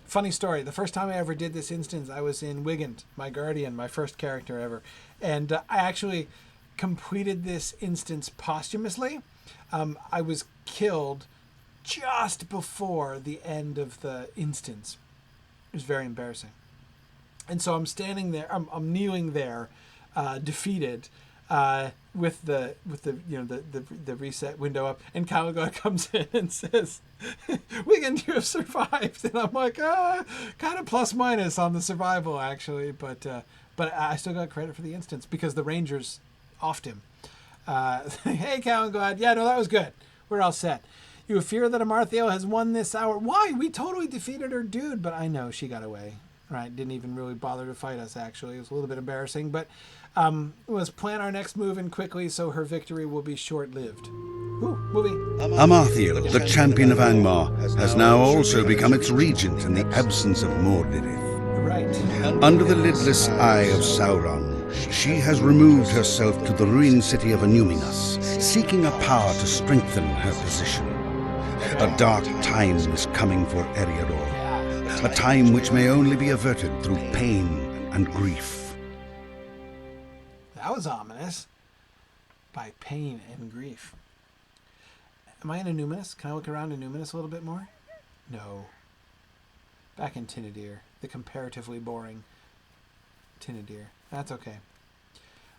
Funny story. The first time I ever did this instance, I was in Wigand, my guardian, my first character ever. And I actually completed this instance posthumously. I was killed just before the end of the instance. It was very embarrassing. And so I'm standing there, I'm kneeling there, defeated, with the you know the reset window up, and Kalagor comes in and says, "Wigan, you have survived." And I'm like, kind of plus minus on the survival actually, but I still got credit for the instance because the Rangers offed him. Hey, Kalagor, yeah, no, that was good. We're all set. You fear that Amarthiel has won this hour? Why? We totally defeated her dude, but I know she got away. Right? Didn't even really bother to fight us. Actually, it was a little bit embarrassing, but. Let's plan our next move in quickly so her victory will be short-lived. Ooh, movie. Amarthiel, the champion of Angmar, has now also become its regent in the absence of Mordredith. Right. Under the lidless eye of Sauron, she has removed herself to the ruined city of Illuminus, seeking a power to strengthen her position. A dark time is coming for Eriador, a time which may only be averted through pain and grief. That was ominous. By pain and grief. Am I in Illuminus? Can I look around Illuminus a little bit more? No. Back in Tinnudir. The comparatively boring Tinnudir. That's okay.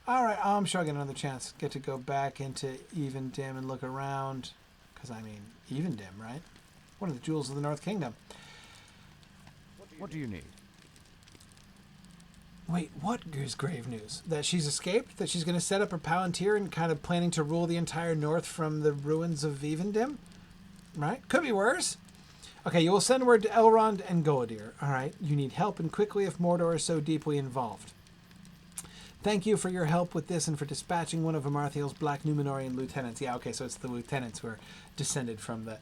Alright, I'm sure I'll get another chance. Get to go back into Evendim and look around. Because, I mean, Evendim, right? One of the jewels of the North Kingdom. What do you need? Wait, what is grave news? That she's escaped? That she's going to set up her Palantir and kind of planning to rule the entire north from the ruins of Evendim? Right? Could be worse. Okay, you will send word to Elrond and Gularan. Alright, you need help and quickly if Mordor is so deeply involved. Thank you for your help with this and for dispatching one of Amarthiel's Black Numenorian lieutenants. Yeah, okay, so it's the lieutenants who are descended from the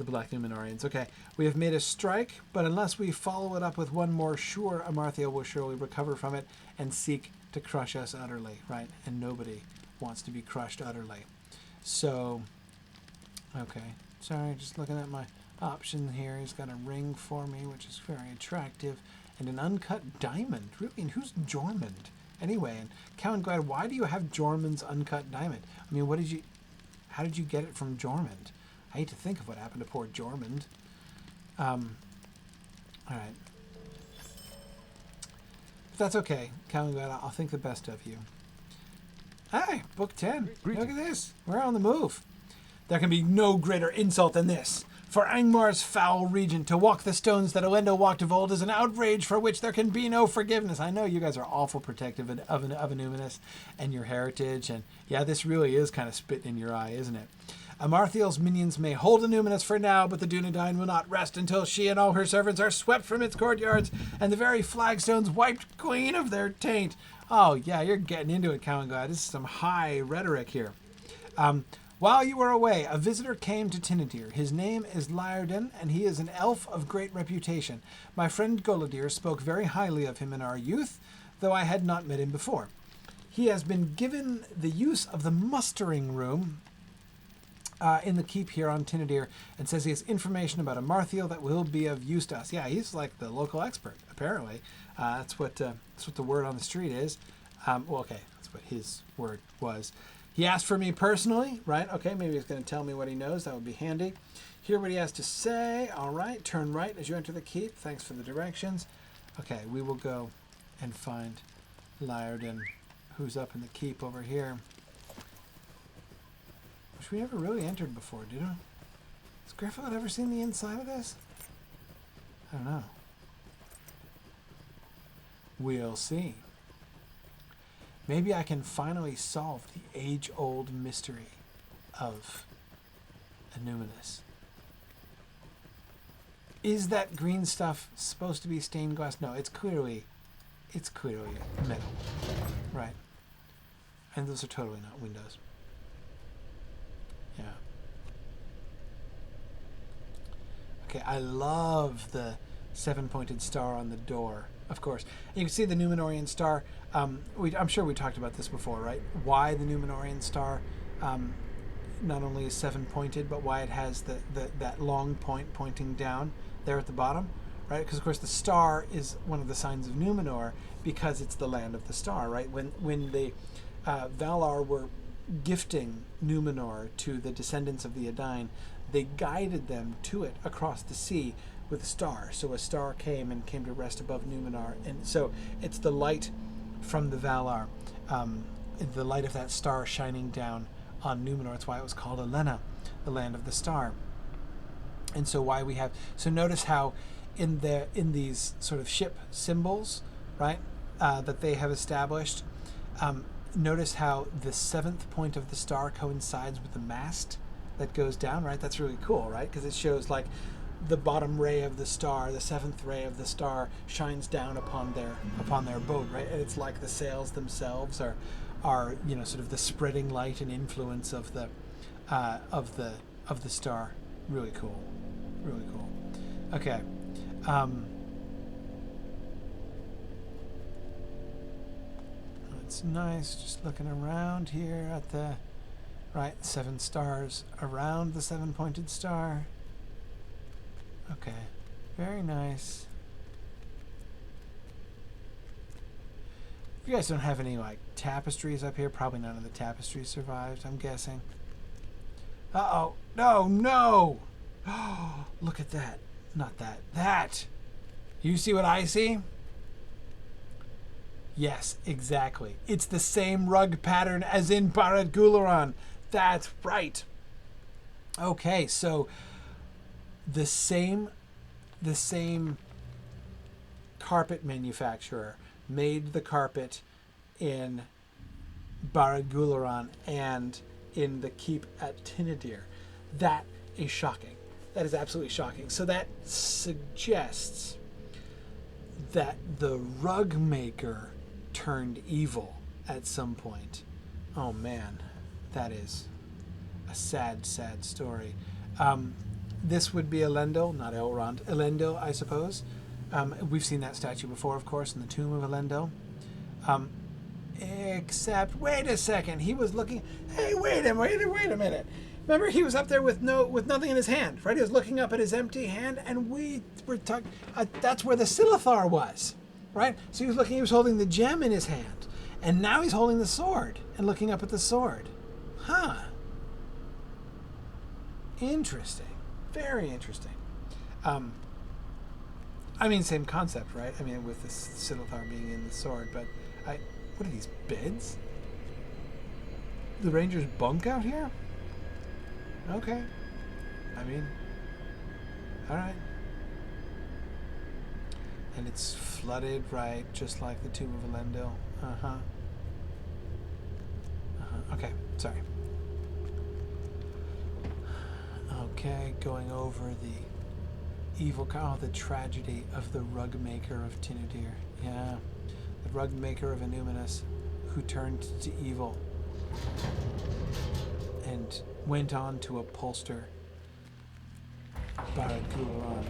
Black Numenorians. Okay, we have made a strike, but unless we follow it up with one more, sure, Amarthiel will surely recover from it and seek to crush us utterly, right? And nobody wants to be crushed utterly. So, okay, sorry, just looking at my option here. He's got a ring for me, which is very attractive, and an uncut diamond. Really, and who's Jormund anyway. And Cowan Glad, why do you have Jormund's uncut diamond? I mean, how did you get it from Jormund? I hate to think of what happened to poor Jormund. All right. But that's okay. Cowan Glad, I'll think the best of you. Hi, book 10. Greetings. Look at this. We're on the move. There can be no greater insult than this. For Angmar's foul regent to walk the stones that Elendo walked of old is an outrage for which there can be no forgiveness. I know you guys are awful protective of Numinous and your heritage, and yeah, this really is kind of spitting in your eye, isn't it? Amarthiel's minions may hold Numinous for now, but the Dunedain will not rest until she and all her servants are swept from its courtyards and the very flagstones wiped clean of their taint. Oh yeah, you're getting into it, Cowan. This is some high rhetoric here. While you were away, a visitor came to Tinnudir. His name is Laerdan, and he is an elf of great reputation. My friend Guladir spoke very highly of him in our youth, though I had not met him before. He has been given the use of the mustering room in the keep here on Tinnudir, and says he has information about Amarthiel that will be of use to us. Yeah, he's like the local expert, apparently. That's what the word on the street is. Well, okay, that's what his word was. He asked for me personally, right? Okay, maybe he's going to tell me what he knows. That would be handy. Hear what he has to say. All right, turn right as you enter the keep. Thanks for the directions. Okay, we will go and find Laerdan, who's up in the keep over here. Which we never really entered before, did we? Has Gryfflet ever seen the inside of this? I don't know. We'll see. Maybe I can finally solve the age-old mystery of Numinous. Is that green stuff supposed to be stained glass? No, it's clearly metal, right? And those are totally not windows. Yeah. Okay, I love the 7-pointed star on the door, of course. And you can see the Numenorian star. I'm sure we talked about this before, right? Why the Numenorian star not only is 7-pointed, but why it has that long point pointing down there at the bottom, right? Because, of course, the star is one of the signs of Numenor because it's the land of the star, right? When the Valar were gifting Numenor to the descendants of the Edain, they guided them to it across the sea with a star. So a star came to rest above Numenor. And so it's the light from the Valar, the light of that star shining down on Numenor. That's why it was called Elena, the land of the star. And so notice how in these sort of ship symbols, right, that they have established, notice how the 7th point of the star coincides with the mast that goes down, right? That's really cool, right? Because it shows like the bottom ray of the star, the 7th ray of the star shines down upon their boat, right? And it's like the sails themselves are sort of the spreading light and influence of the star. Really cool. Really cool. Okay. It's nice just looking around here at the 7 stars around the 7-pointed star. Okay, very nice. You guys don't have any tapestries up here? Probably none of the tapestries survived, I'm guessing. Uh-oh. No! Oh, look at that. Not that. That! You see what I see? Yes, exactly. It's the same rug pattern as in Barad Gularan. That's right. Okay, so the same carpet manufacturer made the carpet in Barad Gularan and in the keep at Tinnudir. That is shocking. That is absolutely shocking. So that suggests that the rug maker turned evil at some point. Oh man, that is a sad, sad story. This would be Elendil, not Elrond. Elendil, I suppose. We've seen that statue before, of course, in the tomb of Elendil. Except, wait a second, he was looking. Hey, wait a minute. Remember, he was up there with nothing in his hand, right? He was looking up at his empty hand, and we were talking. That's where the Silithar was, right? So he was holding the gem in his hand, And now he's holding the sword and looking up at the sword. Huh. Interesting. Very interesting. I mean, same concept, right? I mean, with this Silithar being in the sword, but what are these, beds? The Rangers bunk out here? Okay. I mean, alright. And it's flooded, right? Just like the Tomb of Elendil. Okay, sorry. Okay, going over the the tragedy of the rug maker of Tinnudir. Yeah, the rug maker of Illuminus, who turned to evil and went on to upholster Barad Gularan.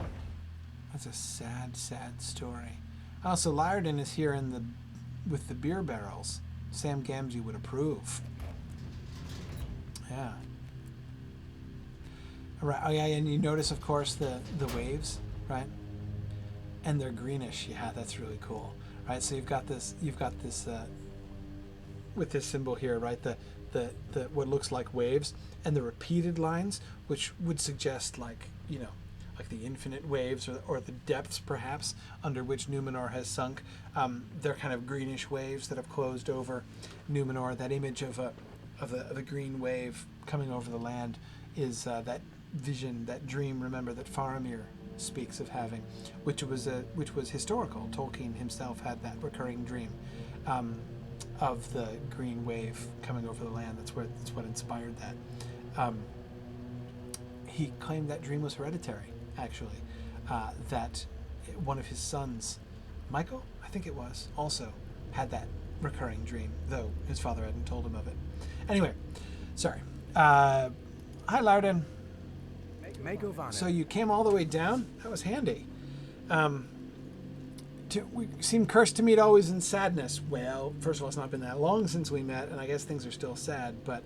That's a sad, sad story. Also, Laerdan is here with the beer barrels. Sam Gamgee would approve. Yeah. Right. Oh yeah, and you notice, of course, the waves, right? And they're greenish. Yeah, that's really cool. Right. So you've got this with this symbol here, right? The what looks like waves and the repeated lines, which would suggest like the infinite waves or the depths perhaps under which Numenor has sunk. They're kind of greenish waves that have closed over Numenor. That image of a green wave coming over the land is that vision, that dream, remember, that Faramir speaks of having, which was historical. Tolkien himself had that recurring dream of the green wave coming over the land. That's what inspired that. He claimed that dream was hereditary, actually. That one of his sons, Michael, I think it was, also had that recurring dream, though his father hadn't told him of it. Anyway, sorry. Hi, Laerdan. So you came all the way down? That was handy. We seem cursed to meet always in sadness. Well, first of all, it's not been that long since we met, and I guess things are still sad, but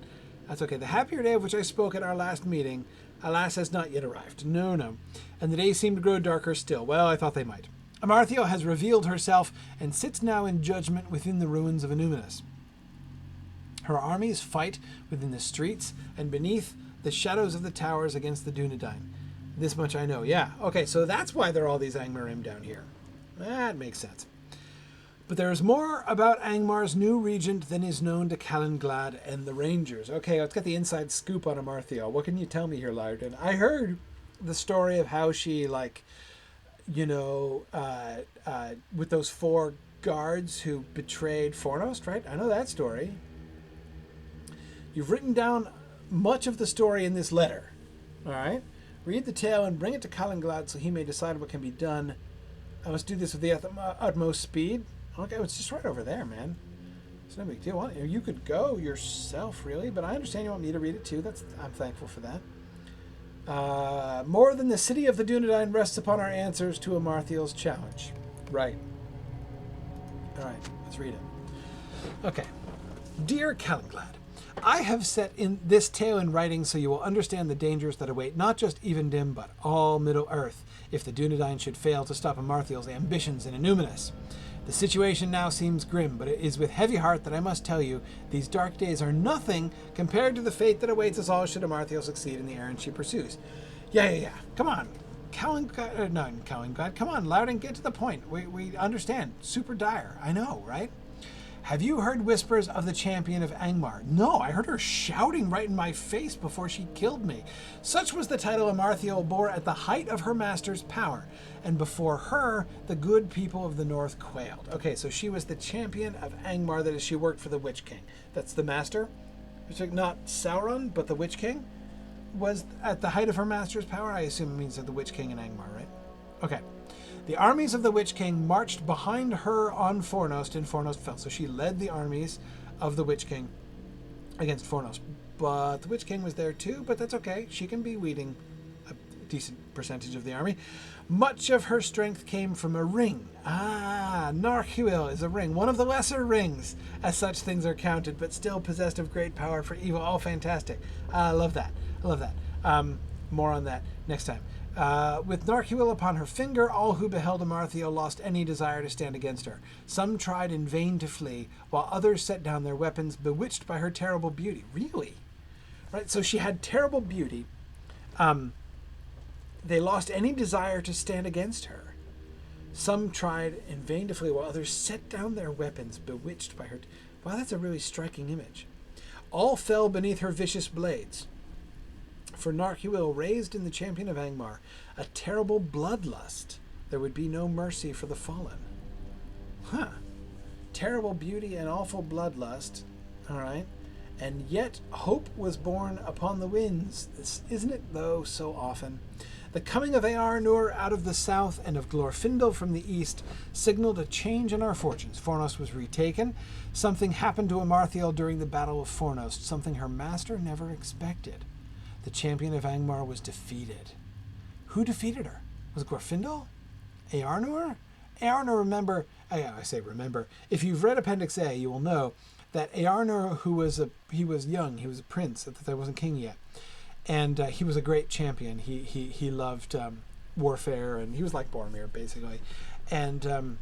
that's okay. The happier day of which I spoke at our last meeting, alas, has not yet arrived. No. And the days seem to grow darker still. Well, I thought they might. Amarthiel has revealed herself and sits now in judgment within the ruins of Illuminus. Her armies fight within the streets and beneath the shadows of the towers against the Dunedain. This much I know. Yeah. Okay, so that's why there are all these Angmarim down here. That makes sense. But there is more about Angmar's new regent than is known to Calenglad and the Rangers. Okay, let's get the inside scoop on Amarthiel. What can you tell me here, Laerdan? I heard the story of how she, with those 4 guards who betrayed Fornost, right? I know that story. You've written down much of the story in this letter. All right? Read the tale and bring it to Calenglad so he may decide what can be done. I must do this with the utmost speed. Okay, it's just right over there, man. It's no big deal. You could go yourself, really, but I understand you want me to read it too. I'm thankful for that. More than the city of the Dunedain rests upon our answers to Amarthiel's challenge. Right. All right, let's read it. Okay. Dear Calenglad, I have set in this tale in writing so you will understand the dangers that await not just Evendim, but all Middle-earth, if the Dunedain should fail to stop Amarthiel's ambitions in Illuminus. The situation now seems grim, but it is with heavy heart that I must tell you these dark days are nothing compared to the fate that awaits us all should Amarthiel succeed in the errand she pursues. Yeah. Come on. Calenglad, come on, Laerdan, get to the point. We understand. Super dire. I know, right? Have you heard whispers of the champion of Angmar? No, I heard her shouting right in my face before she killed me. Such was the title Amarthiel bore at the height of her master's power, and before her, the good people of the north quailed. Okay, so she was the champion of Angmar, that is, she worked for the Witch King. That's the master. Not Sauron, but the Witch King was at the height of her master's power. I assume it means that the Witch King in Angmar, right? Okay. The armies of the Witch King marched behind her on Fornost, and Fornost fell. So she led the armies of the Witch King against Fornost. But the Witch King was there too, but that's okay. She can be leading a decent percentage of the army. Much of her strength came from a ring. Narhuil is a ring, one of the lesser rings, as such things are counted, but still possessed of great power for evil. All fantastic. I love that. More on that next time. With Narcuil upon her finger, all who beheld Amarthiel lost any desire to stand against her. Some tried in vain to flee, while others set down their weapons, bewitched by her terrible beauty. Really? Right, so she had terrible beauty. They lost any desire to stand against her. Some tried in vain to flee, while others set down their weapons, bewitched by her. Wow, that's a really striking image. All fell beneath her vicious blades. For Narcuil raised in the champion of Angmar a terrible bloodlust. There would be no mercy for the fallen. Huh. Terrible beauty and awful bloodlust. All right. And yet hope was born upon the winds. This, isn't it, though, so often? The coming of Earnur out of the south and of Glorfindel from the east signaled a change in our fortunes. Fornost was retaken. Something happened to Amarthiel during the Battle of Fornost, something her master never expected. The champion of Angmar was defeated. Who defeated her? Was it Glorfindel? Earnur? Earnur, remember, I say remember, if you've read Appendix A, you will know that Earnur, he was young, he was a prince, that there wasn't king yet. And he was a great champion. He loved warfare, and he was like Boromir, basically. And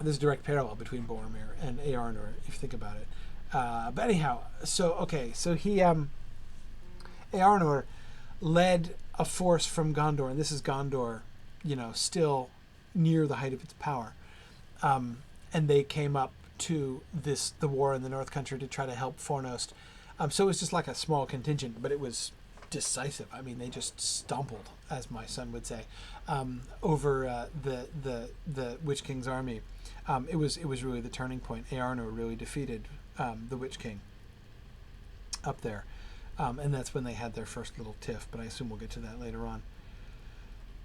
there's a direct parallel between Boromir and Earnur, if you think about it. But anyhow, so he, Earnur led a force from Gondor, and this is Gondor, still near the height of its power. And they came up to the war in the North Country to try to help Fornost. So it was just like a small contingent, but it was decisive. I mean, they just stumbled, as my son would say, over the Witch King's army. It was really the turning point. Earnur really defeated the Witch King up there, and that's when they had their first little tiff. But I assume we'll get to that later on.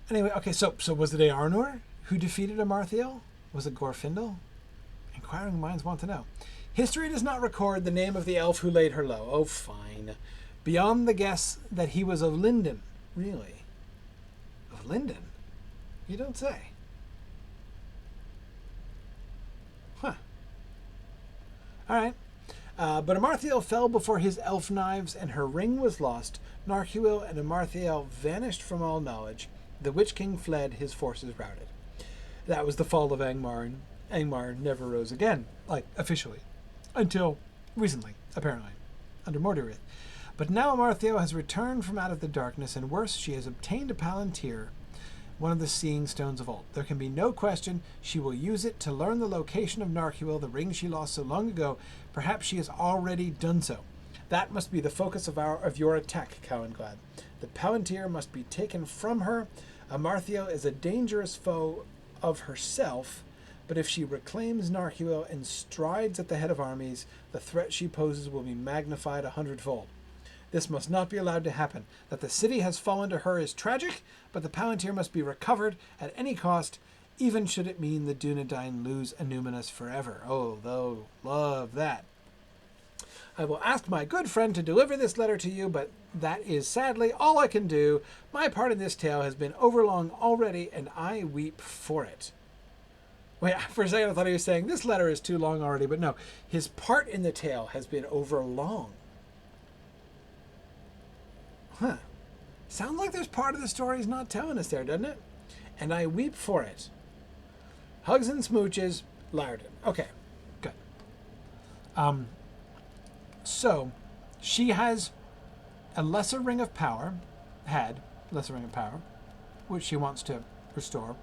Anyway, okay. So was it Earnur who defeated Amarthiel? Was it Glorfindel? Inquiring minds want to know. History does not record the name of the elf who laid her low. Oh, fine. Beyond the guess that he was of Linden. Really? Of Linden? You don't say. Huh. All right. But Amarthiel fell before his elf knives, and her ring was lost. Narcuil and Amarthiel vanished from all knowledge. The Witch King fled, his forces routed. That was the fall of Angmar, and Angmar never rose again, like, officially. Until recently, apparently, under Mordorith. But now Amarthiel has returned from out of the darkness, and worse, she has obtained a Palantir, one of the Seeing Stones of old. There can be no question she will use it to learn the location of Narcuil, the ring she lost so long ago. Perhaps she has already done so. That must be the focus of your attack, Cowanglad. The Palantir must be taken from her. Amarthiel is a dangerous foe of herself, but if she reclaims Narcuil and strides at the head of armies, the threat she poses will be magnified 100-fold. This must not be allowed to happen. That the city has fallen to her is tragic, but the Palantir must be recovered at any cost, even should it mean the Dunedain lose Annuminus forever. Oh, though, love that. I will ask my good friend to deliver this letter to you, but that is sadly all I can do. My part in this tale has been overlong already, and I weep for it. Wait, for a second I thought he was saying this letter is too long already, but no. His part in the tale has been overlong. Huh. Sounds like there's part of the story he's not telling us there, doesn't it? And I weep for it. Hugs and smooches, Laerdan. Okay, good. So, she has a lesser ring of power, which she wants to restore.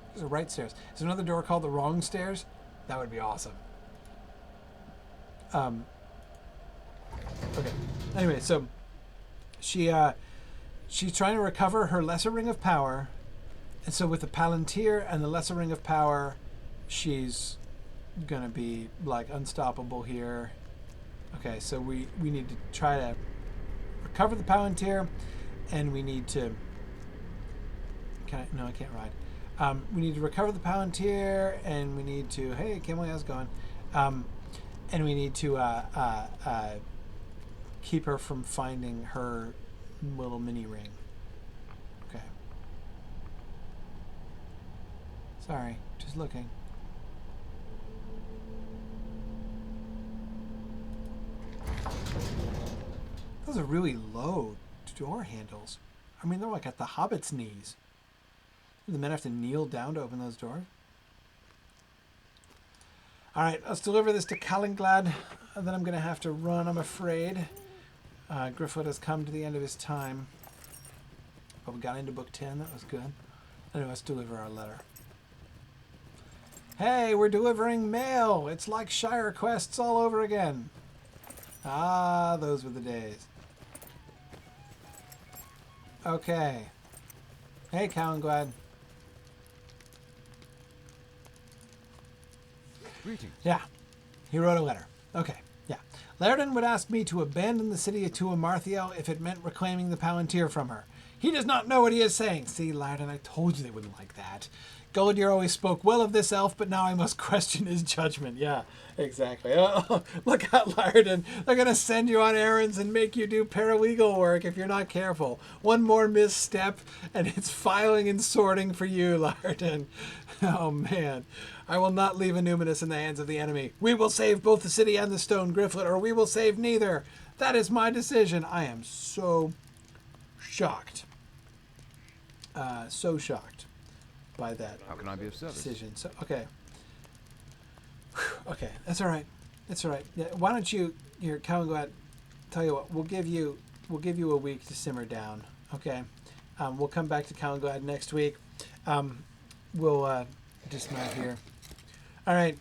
There's the right stairs. Is there another door called the wrong stairs? That would be awesome. Okay. Anyway, so she's trying to recover her lesser ring of power, and so with the Palantir and the lesser ring of power, she's gonna be like unstoppable here. Okay, so we need to try to recover the Palantir, and we need to. No, I can't ride. We need to recover the Palantir, and we need to. Hey, Kimberly, how's it going? And we need to keep her from finding her little mini ring. Okay. Sorry, just looking. Those are really low door handles. I mean, they're like at the hobbit's knees. Do the men have to kneel down to open those doors? All right, let's deliver this to Calenglad. And then I'm going to have to run, I'm afraid. Gryfflet has come to the end of his time. But we got into book 10. That was good. Anyway, let's deliver our letter. Hey, we're delivering mail. It's like Shire quests all over again. Ah, those were the days. Okay. Hey, Calenglad. Greetings. Yeah, he wrote a letter. Okay, yeah. Laerdan would ask me to abandon the city to Amarthiel if it meant reclaiming the Palantir from her. He does not know what he is saying. See, Laerdan, I told you they wouldn't like that. Gullidir always spoke well of this elf, but now I must question his judgment. Yeah, exactly. Oh, look out, Laerdan. They're going to send you on errands and make you do paralegal work if you're not careful. One more misstep, and it's filing and sorting for you, Laerdan. Oh, man. I will not leave Numinous in the hands of the enemy. We will save both the city and the stone Gryfflet, or we will save neither. That is my decision. I am so shocked. So shocked by that How can I be of service? decision. So okay, okay, that's all right. That's all right. Yeah, why don't you, your Calenglad? Tell you what, we'll give you a week to simmer down. Okay, we'll come back to Calenglad next week. We'll dismount here. All right.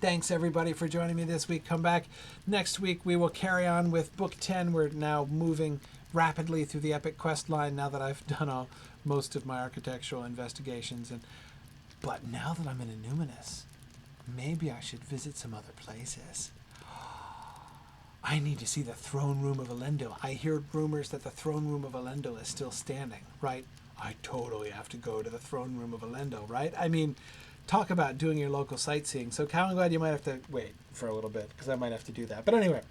Thanks everybody for joining me this week. Come back next week. We will carry on with book 10. We're now moving rapidly through the epic quest line now that I've done most of my architectural investigations. But now that I'm in Numinous, maybe I should visit some other places. I need to see the throne room of Elendil. I hear rumors that the throne room of Elendil is still standing, right? I totally have to go to the throne room of Elendil, right? I mean, talk about doing your local sightseeing. So Calenglad, you might have to wait for a little bit because I might have to do that. But anyway,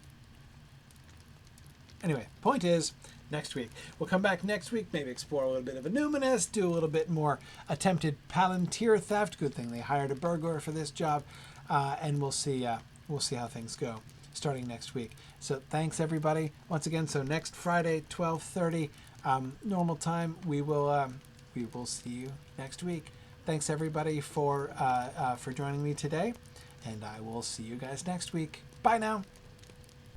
point is, next week. We'll come back next week, maybe explore a little bit of Numinous, do a little bit more attempted Palantir theft. Good thing they hired a burglar for this job. And we'll see how things go starting next week. So thanks everybody once again. So next Friday, 12:30 normal time, we will see you next week. Thanks everybody for joining me today, and I will see you guys next week. Bye now.